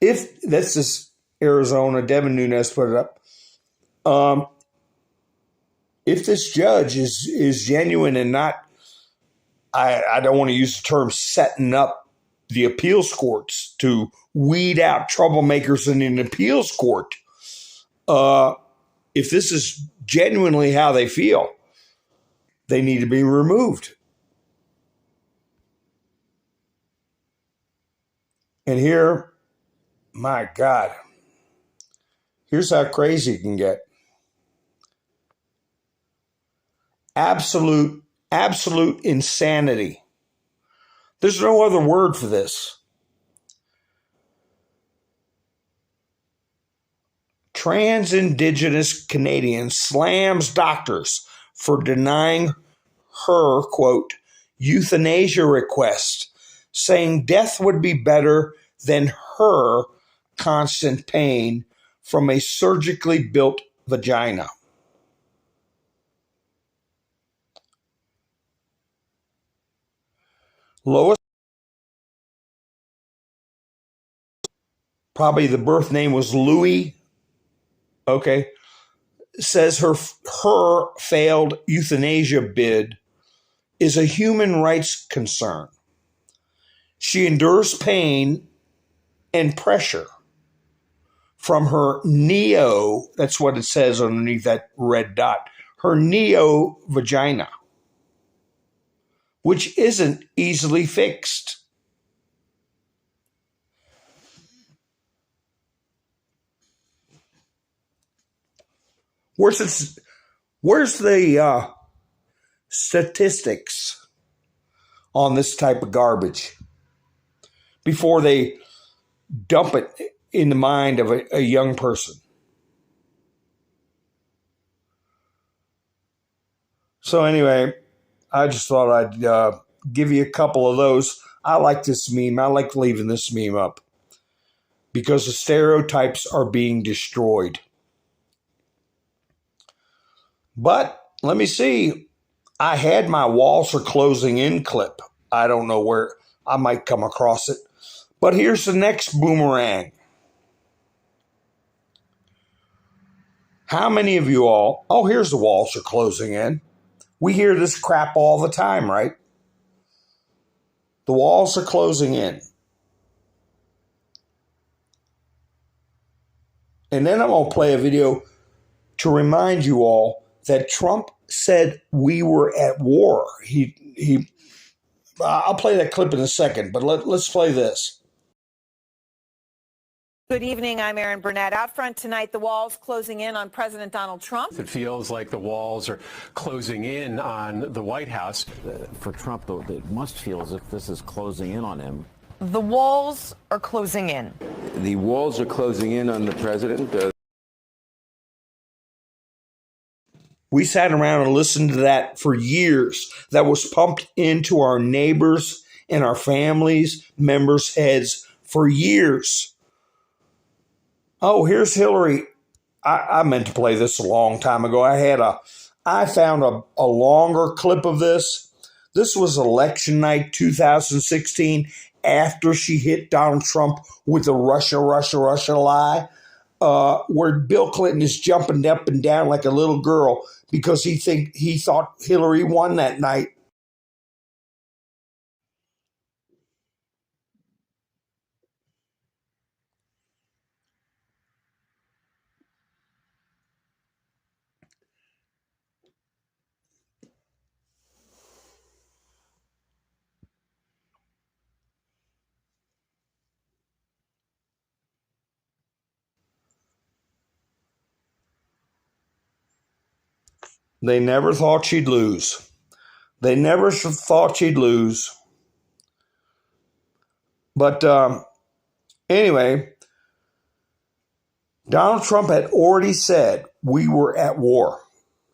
Speaker 1: if this is Arizona, Devin Nunes put it up. If this judge is genuine and not, I don't want to use the term setting up the appeals courts to weed out troublemakers in an appeals court, if this is genuinely how they feel, they need to be removed. And here, my God, here's how crazy it can get. Absolute insanity. There's no other word for this. trans-indigenous Canadian slams doctors for denying her, quote, euthanasia request, saying death would be better than her constant pain from a surgically built vagina. Lois, probably the birth name was Louis, okay, says her failed euthanasia bid is a human rights concern. She endures pain and pressure from her that's what it says underneath that red dot, her vagina, which isn't easily fixed. Where's the statistics on this type of garbage before they dump it in the mind of a young person? So anyway, I just thought I'd give you a couple of those. I like this meme. I like leaving this meme up because the stereotypes are being destroyed. But let me see. I had my walls are closing in clip. I don't know where I might come across it. But here's the next boomerang. How many of you all, oh, here's the walls are closing in. We hear this crap all the time, right? The walls are closing in. And then I'm going to play a video to remind you all that Trump said we were at war. I'll play that clip in a second, but let's play this.
Speaker 17: Good evening. I'm Erin Burnett. Out front tonight, the walls closing in on President Donald Trump.
Speaker 18: It feels like the walls are closing in on the White House.
Speaker 19: For Trump, though, it must feel as if this is closing in on him.
Speaker 17: The walls are closing in.
Speaker 20: The walls are closing in on the president.
Speaker 1: We sat around and listened to that for years. That was pumped into our neighbors and our families, members' heads for years. Oh, here's Hillary. I meant to play this a long time ago. I found a longer clip of this. This was election night 2016 after she hit Donald Trump with the Russia lie, where Bill Clinton is jumping up and down like a little girl because he thought Hillary won that night. They never thought she'd lose. They never thought she'd lose. But anyway, Donald Trump had already said we were at war.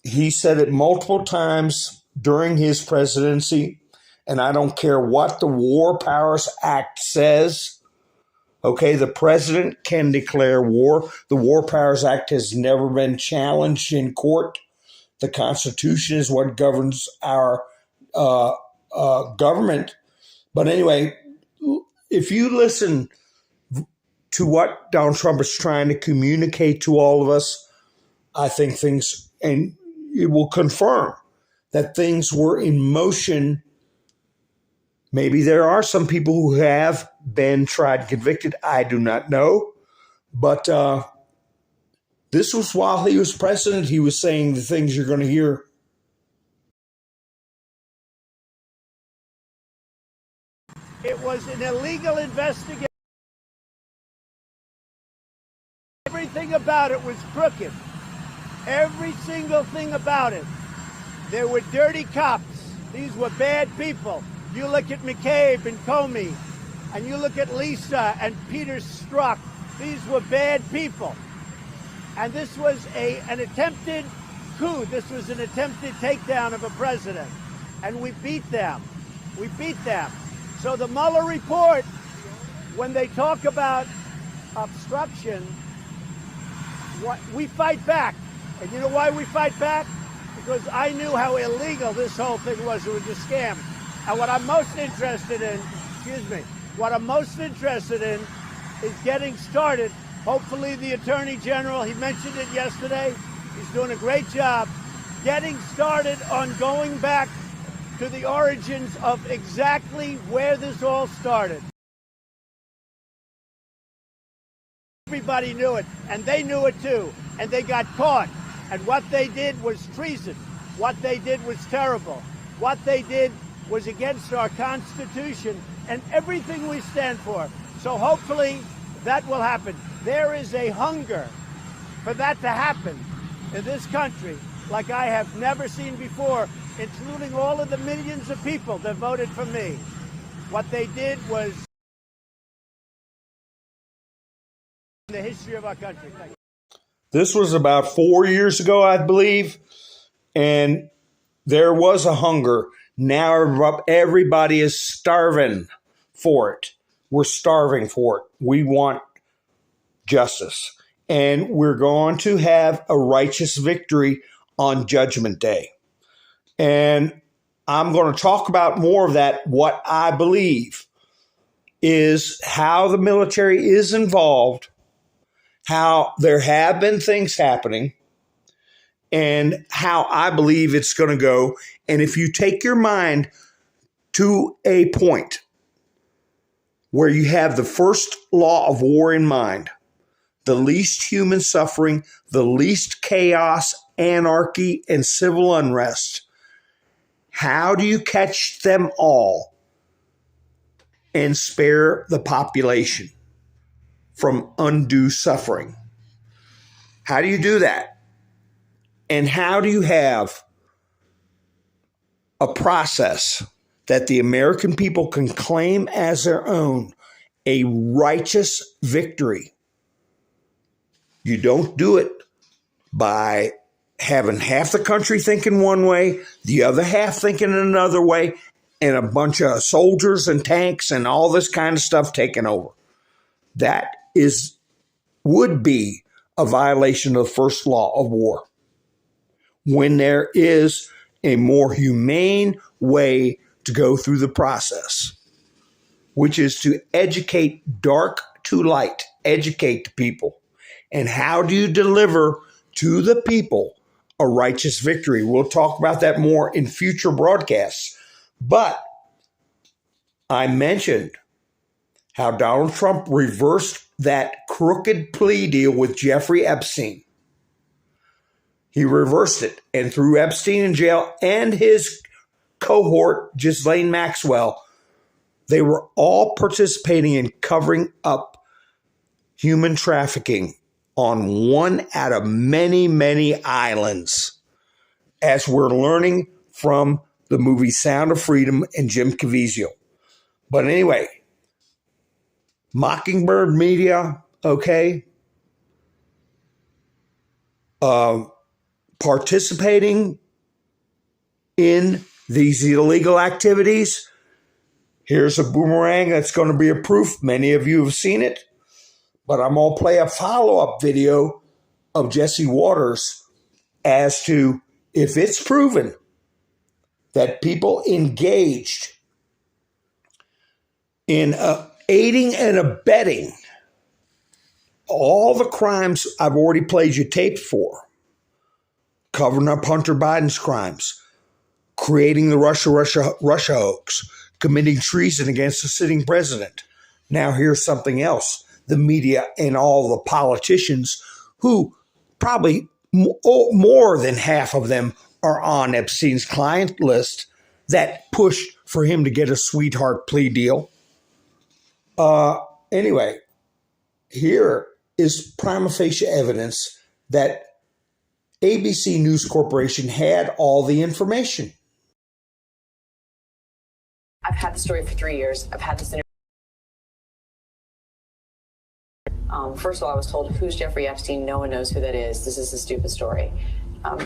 Speaker 1: He said it multiple times during his presidency, and I don't care what the War Powers Act says. Okay, the president can declare war. The War Powers Act has never been challenged in court. The Constitution is what governs our government. But anyway, if you listen to what Donald Trump is trying to communicate to all of us, I think things, and it will confirm that things were in motion. Maybe there are some people who have been tried and convicted. I do not know. But this was while he was president. He was saying the things you're going to hear.
Speaker 21: It was an illegal investigation. Everything about it was crooked. Every single thing about it. There were dirty cops. These were bad people. You look at McCabe and Comey, and you look at Lisa and Peter Strzok. These were bad people. And this was an attempted coup. This was an attempted takedown of a president. And we beat them. We beat them. So the Mueller report, when they talk about obstruction, we fight back. And you know why we fight back? Because I knew how illegal this whole thing was. It was a scam. And what I'm most interested in, what I'm most interested in is getting started. Hopefully the Attorney General, he mentioned it yesterday, he's doing a great job getting started on going back to the origins of exactly where this all started. Everybody knew it, and they knew it too, and they got caught. And what they did was treason. What they did was terrible. What they did was against our Constitution and everything we stand for. So hopefully that will happen. There is a hunger for that to happen in this country like I have never seen before, including all of the millions of people that voted for me. What they did was in the history of our country.
Speaker 1: This was about 4 years ago, I believe, and there was a hunger. Now everybody is starving for it. We're starving for it. We want justice. And we're going to have a righteous victory on Judgment Day. And I'm going to talk about more of that. What I believe is how the military is involved, how there have been things happening, and how I believe it's going to go. And if you take your mind to a point where you have the first law of war in mind, the least human suffering, the least chaos, anarchy, and civil unrest, how do you catch them all and spare the population from undue suffering? How do you do that? And how do you have a process that the American people can claim as their own, a righteous victory? You don't do it by having half the country thinking one way, the other half thinking another way, and a bunch of soldiers and tanks and all this kind of stuff taking over. That would be a violation of the first law of war. When there is a more humane way to go through the process, which is to educate dark to light, educate the people. And how do you deliver to the people a righteous victory? We'll talk about that more in future broadcasts. But I mentioned how Donald Trump reversed that crooked plea deal with Jeffrey Epstein. He reversed it and threw Epstein in jail and his cohort, Ghislaine Maxwell. They were all participating in covering up human trafficking on one out of many, many islands, as we're learning from the movie Sound of Freedom and Jim Caviezel. But anyway, Mockingbird Media, okay, participating in these illegal activities. Here's a boomerang that's going to be a proof. Many of you have seen it, but I'm going to play a follow-up video of Jesse Waters as to if it's proven that people engaged in aiding and abetting all the crimes I've already played you tape for, covering up Hunter Biden's crimes, creating the Russia hoax, committing treason against the sitting president. Now here's something else. The media and all the politicians who probably more than half of them are on Epstein's client list that pushed for him to get a sweetheart plea deal. Anyway, here is prima facie evidence that ABC News Corporation had all the information.
Speaker 2: I've had the story for 3 years. I've had this First of all, I was told, who's Jeffrey Epstein? No one knows who that is. This is a stupid story.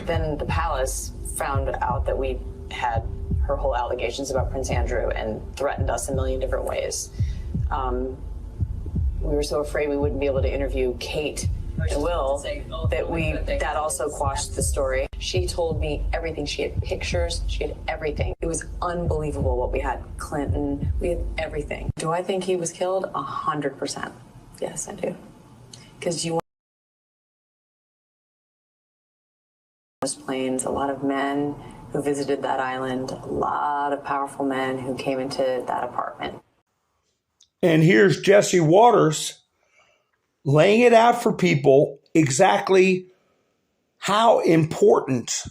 Speaker 2: Then the palace found out that we had her whole allegations about Prince Andrew and threatened us a million different ways. We were so afraid we wouldn't be able to interview Kate and Will that also quashed the story. She told me everything. She had pictures. She had everything. It was unbelievable what we had. Clinton, we had everything. Do I think he was killed? 100%. Yes, I do. Because you planes, a lot of men who visited that island, a lot of powerful men who came into that apartment.
Speaker 1: And here's Jesse Waters laying it out for people exactly how important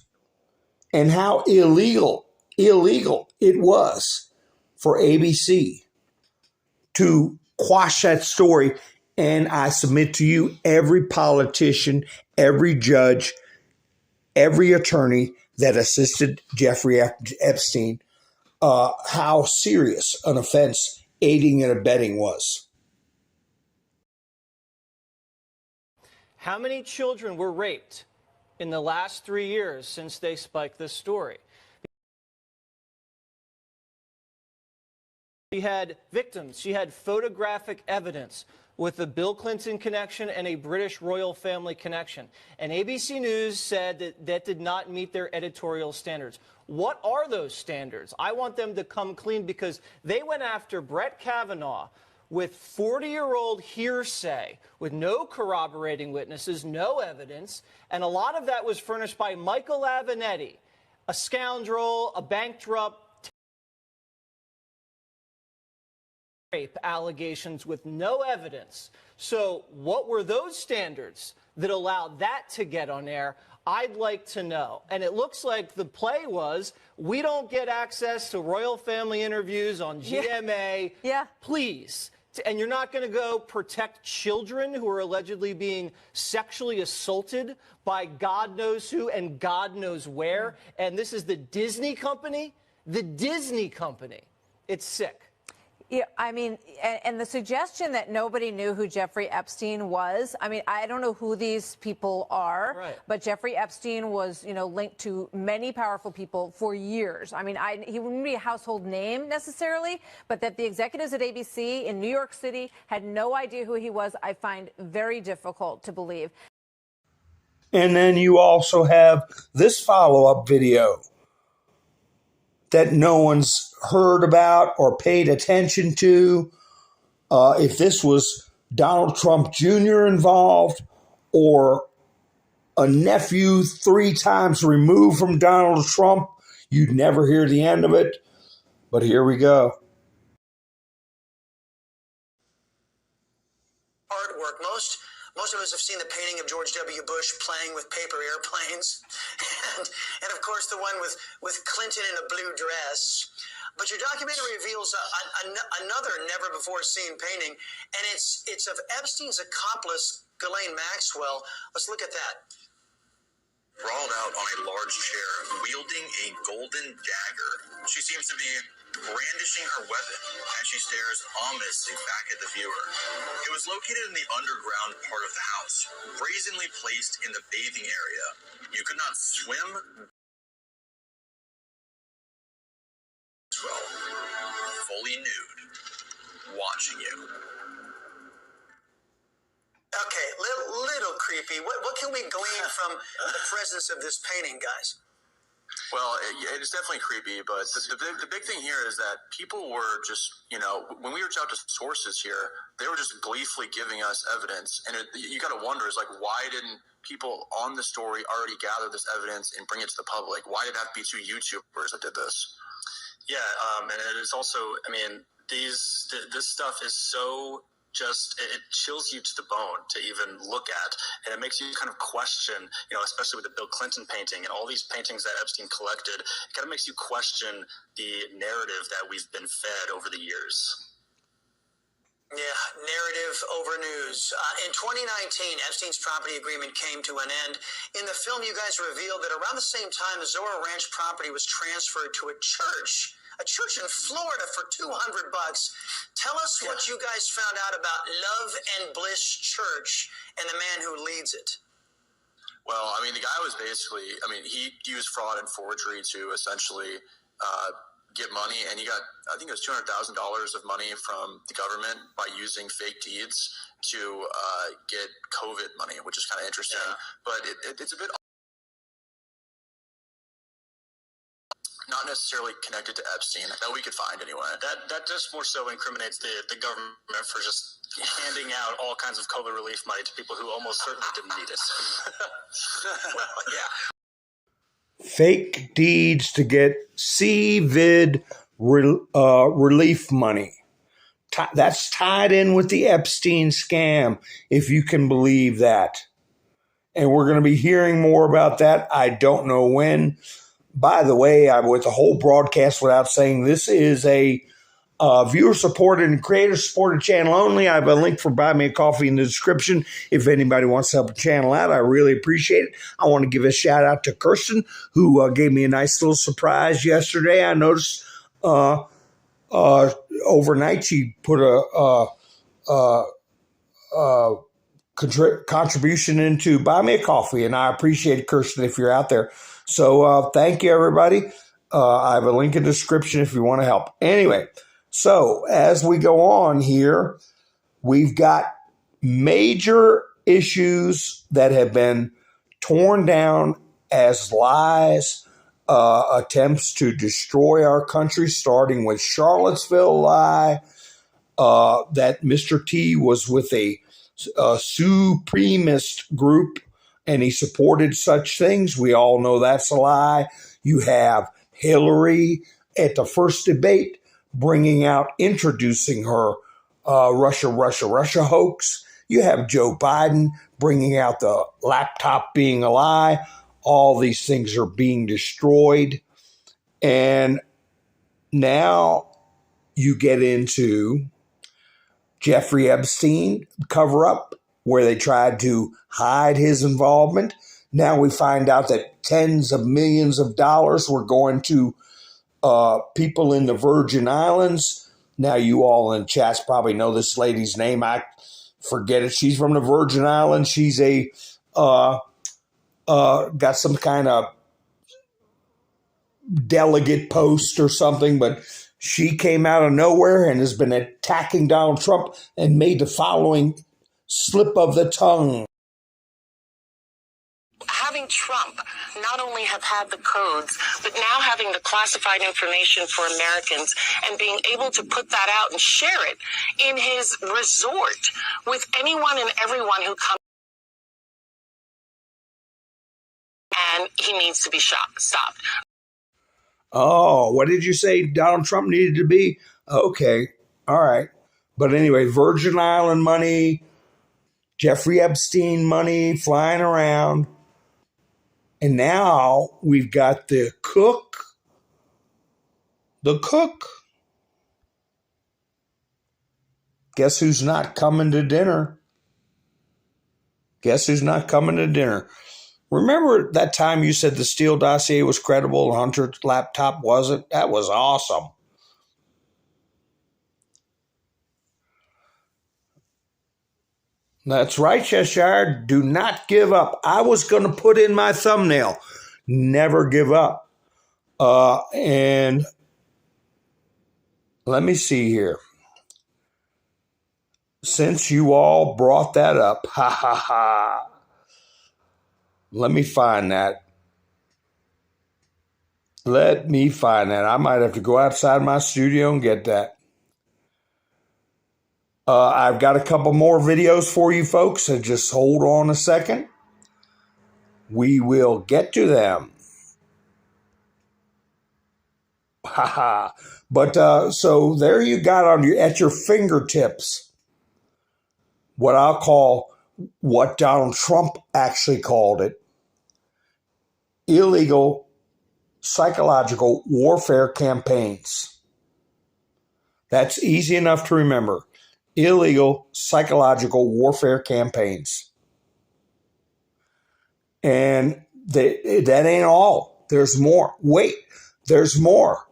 Speaker 1: and how illegal it was for ABC to quash that story. And I submit to you, every politician, every judge, every attorney that assisted Jeffrey Epstein, how serious an offense aiding and abetting was.
Speaker 22: How many children were raped in the last 3 years since they spiked this story? She had victims. She had photographic evidence with a Bill Clinton connection and a British royal family connection. And ABC News said that that did not meet their editorial standards. What are those standards? I want them to come clean, because they went after Brett Kavanaugh with 40-year-old hearsay, with no corroborating witnesses, no evidence, and a lot of that was furnished by Michael Avenatti, a scoundrel, a bankrupt, rape allegations with no evidence. So what were those standards that allowed that to get on air? I'd like to know. And it looks like the play was, we don't get access to royal family interviews on GMA.
Speaker 17: Yeah.
Speaker 22: Please. And you're not going to go protect children who are allegedly being sexually assaulted by God knows who and God knows where. And this is the Disney company? The Disney company. It's sick.
Speaker 17: Yeah, I mean, and the suggestion that nobody knew who Jeffrey Epstein was, I mean, I don't know who these people are,
Speaker 22: right,
Speaker 17: but Jeffrey Epstein was, linked to many powerful people for years. I mean, he wouldn't be a household name necessarily, but that the executives at ABC in New York City had no idea who he was, I find very difficult to believe.
Speaker 1: And then you also have this follow-up video that no one's heard about or paid attention to. If this was Donald Trump Jr. involved, or a nephew 3 times removed from Donald Trump, you'd never hear the end of it. But here we go.
Speaker 23: Artwork. Most of us have seen the painting of George W. Bush playing with paper airplanes, and of course the one with Clinton in a blue dress. But your documentary reveals another never-before-seen painting, and it's of Epstein's accomplice, Ghislaine Maxwell. Let's look at that.
Speaker 24: Sprawled out on a large chair, wielding a golden dagger. She seems to be brandishing her weapon as she stares ominously back at the viewer. It was located in the underground part of the house, brazenly placed in the bathing area. You could not swim. Fully nude, watching you.
Speaker 23: Okay, little creepy. What can we glean from the presence of this painting, guys?
Speaker 24: Well, it's definitely creepy, but the big thing here is that people were just, when we reached out to sources here, they were just gleefully giving us evidence. And you got to wonder, is like, why didn't people on the story already gather this evidence and bring it to the public? Why did it have to be 2 YouTubers that did this?
Speaker 25: Yeah, and it is also, I mean, this stuff is so just, it chills you to the bone to even look at, and it makes you kind of question, especially with the Bill Clinton painting and all these paintings that Epstein collected, it kind of makes you question the narrative that we've been fed over the years.
Speaker 23: Yeah, narrative over news. In 2019, Epstein's property agreement came to an end. In the film, you guys revealed that around the same time, the Zora Ranch property was transferred to a church. a church in Florida for $200. Tell us what you guys found out about Love and Bliss Church and the man who leads it.
Speaker 25: Well, I mean, the guy was basically, I mean, he used fraud and forgery to essentially get money, and he got, I think it was $200,000 of money from the government by using fake deeds to get COVID money, which is kind of interesting. Yeah. But it's a bit not necessarily connected to Epstein that we could find anyway. That just more so incriminates the government for just handing out all kinds of COVID relief money to people who almost certainly didn't need it. Well, yeah.
Speaker 1: Fake deeds to get CVID relief money. That's tied in with the Epstein scam, if you can believe that. And we're going to be hearing more about that. I don't know when. By the way, I went the whole broadcast without saying this is a viewer-supported and creator-supported channel only. I have a link for Buy Me a Coffee in the description. If anybody wants to help the channel out, I really appreciate it. I want to give a shout-out to Kirsten, who gave me a nice little surprise yesterday. I noticed overnight she put a contribution into Buy Me a Coffee, and I appreciate it, Kirsten, if you're out there. So thank you, everybody. I have a link in the description if you want to help. Anyway, so as we go on here, we've got major issues that have been torn down as lies, attempts to destroy our country, starting with Charlottesville lie, that Mr. T was with a supremacist group and he supported such things. We all know that's a lie. You have Hillary at the first debate introducing her Russia hoax. You have Joe Biden bringing out the laptop being a lie. All these things are being destroyed. And now you get into Jeffrey Epstein cover-up, where they tried to hide his involvement. Now we find out that tens of millions of dollars were going to people in the Virgin Islands. Now you all in chats probably know this lady's name. I forget it. She's from the Virgin Islands. She's got some kind of delegate post or something, but she came out of nowhere and has been attacking Donald Trump and made the following slip of the tongue.
Speaker 5: Having Trump not only have had the codes, but now having the classified information for Americans and being able to put that out and share it in his resort with anyone and everyone who comes. And he needs to be stopped.
Speaker 1: Oh, what did you say Donald Trump needed to be? Okay, all right. But anyway, Virgin Island money, Jeffrey Epstein money flying around. And now we've got the cook. The cook. Guess who's not coming to dinner? Guess who's not coming to dinner? Remember that time you said the Steele dossier was credible and Hunter's laptop wasn't? That was awesome. That's right, Cheshire. Do not give up. I was going to put in my thumbnail, never give up. And let me see here. Since you all brought that up, let me find that. I might have to go outside my studio and get that. I've got a couple more videos for you folks, so just hold on a second. We will get to them. But so there you got at your fingertips what I'll call, what Donald Trump actually called it, illegal psychological warfare campaigns. That's easy enough to remember. Illegal psychological warfare campaigns. And that ain't all. There's more. Wait, there's more.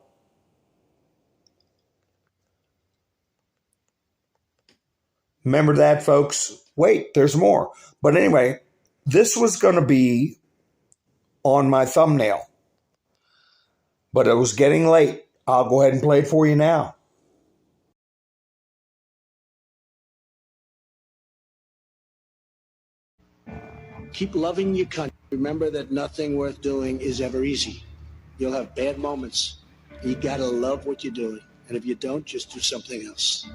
Speaker 1: Remember that, folks? Wait, there's more. But anyway, this was going to be on my thumbnail, but it was getting late. I'll go ahead and play it for you now.
Speaker 21: Keep loving your country. Remember that nothing worth doing is ever easy. You'll have bad moments. You gotta love what you're doing. And if you don't, just do something else.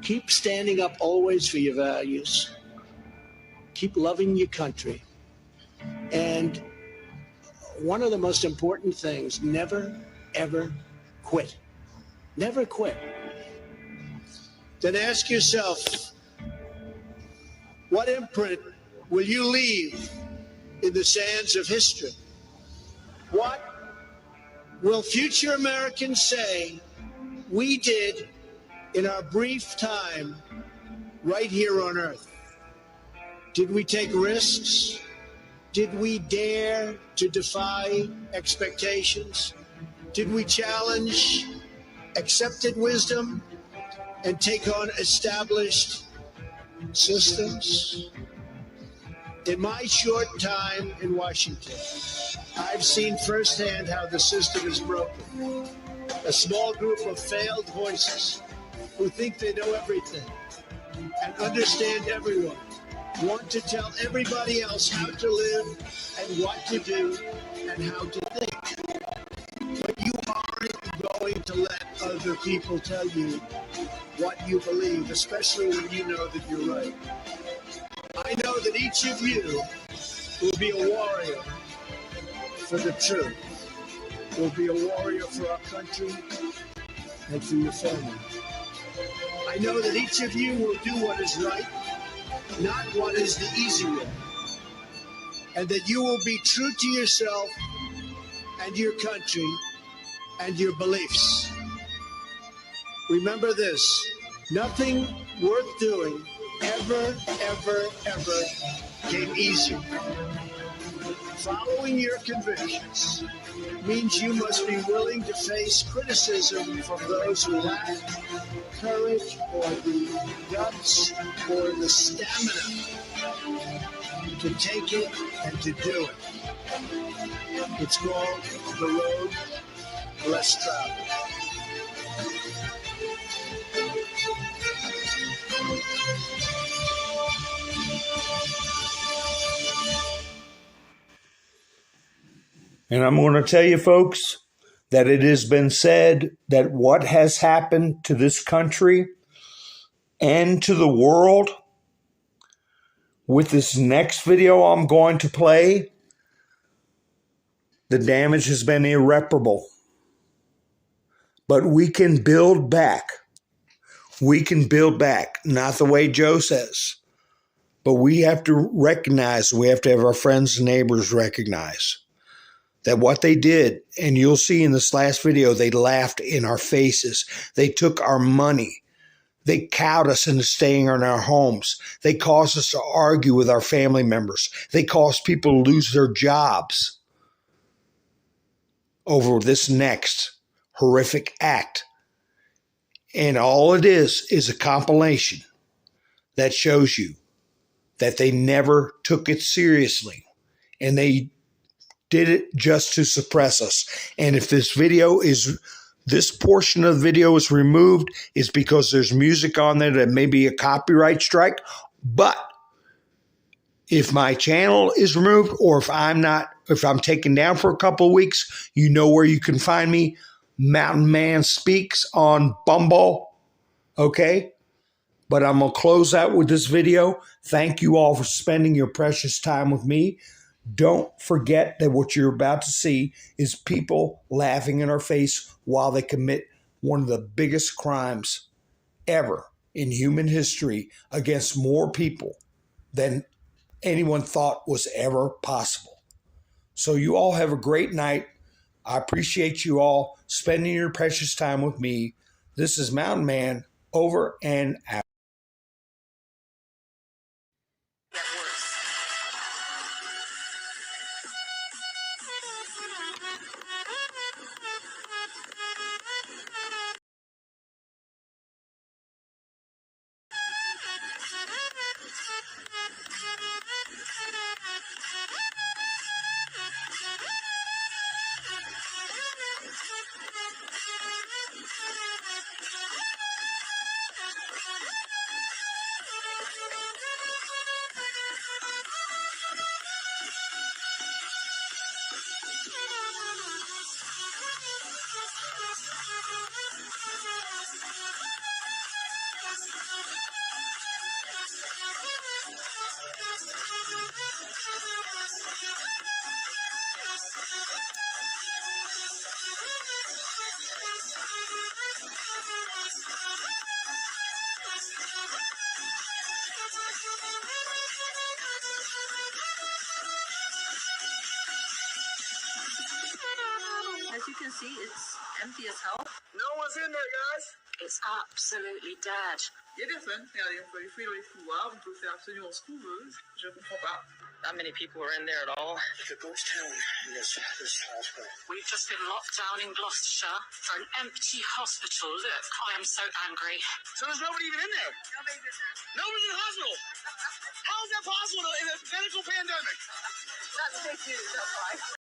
Speaker 21: Keep standing up always for your values. Keep loving your country. And one of the most important things, never, ever quit. Never quit. Then ask yourself, what imprint will you leave in the sands of history? What will future Americans say we did in our brief time right here on Earth? Did we take risks? Did we dare to defy expectations? Did we challenge accepted wisdom and take on established systems? In my short time in Washington, I've seen firsthand how the system is broken. A small group of failed voices who think they know everything and understand everyone want to tell everybody else how to live and what to do and how to think. But you aren't going to let other people tell you what you believe, especially when you know that you're right. I know that each of you will be a warrior for the truth, will be a warrior for our country and for your family. I know that each of you will do what is right, not what is the easy way, and that you will be true to yourself and your country and your beliefs. Remember this, nothing worth doing ever came easy. Following your convictions means you must be willing to face criticism from those who lack courage or the guts or the stamina to take it and to do it. It's called the road less traveled.
Speaker 1: And I'm going to tell you, folks, that it has been said that what has happened to this country and to the world with this next video I'm going to play, the damage has been irreparable. But we can build back. We can build back, not the way Joe says. But we have to recognize, we have to have our friends and neighbors recognize that what they did, and you'll see in this last video, they laughed in our faces. They took our money. They cowed us into staying in our homes. They caused us to argue with our family members. They caused people to lose their jobs over this next horrific act. And all it is a compilation that shows you that they never took it seriously. And they did it just to suppress us. And if this portion of the video is removed, it's because there's music on there that may be a copyright strike. But if my channel is removed, or if I'm taken down for a couple of weeks, you know where you can find me. Mountain Man Speaks on Bumble. Okay? But I'm going to close out with this video. Thank you all for spending your precious time with me. Don't forget that what you're about to see is people laughing in our face while they commit one of the biggest crimes ever in human history against more people than anyone thought was ever possible. So you all have a great night. I appreciate you all spending your precious time with me. This is Mountain Man, over and out.
Speaker 4: As you can see, it's empty as hell.
Speaker 6: No one's in there, guys.
Speaker 4: It's absolutely dead.
Speaker 6: Il y a personne. Regardez, on peut aller fouiller dans les couloirs, on peut faire absolument ce qu'on veut. Je comprends pas.
Speaker 4: Not many people are in there at all.
Speaker 6: It's a ghost town in this hospital.
Speaker 4: We've just been locked down in Gloucestershire for an empty hospital. Look, I am so angry.
Speaker 6: So there's nobody even in there?
Speaker 4: Nobody's in there.
Speaker 6: Nobody's in the hospital? How is that possible in a medical pandemic?
Speaker 4: That's fake news, that's why.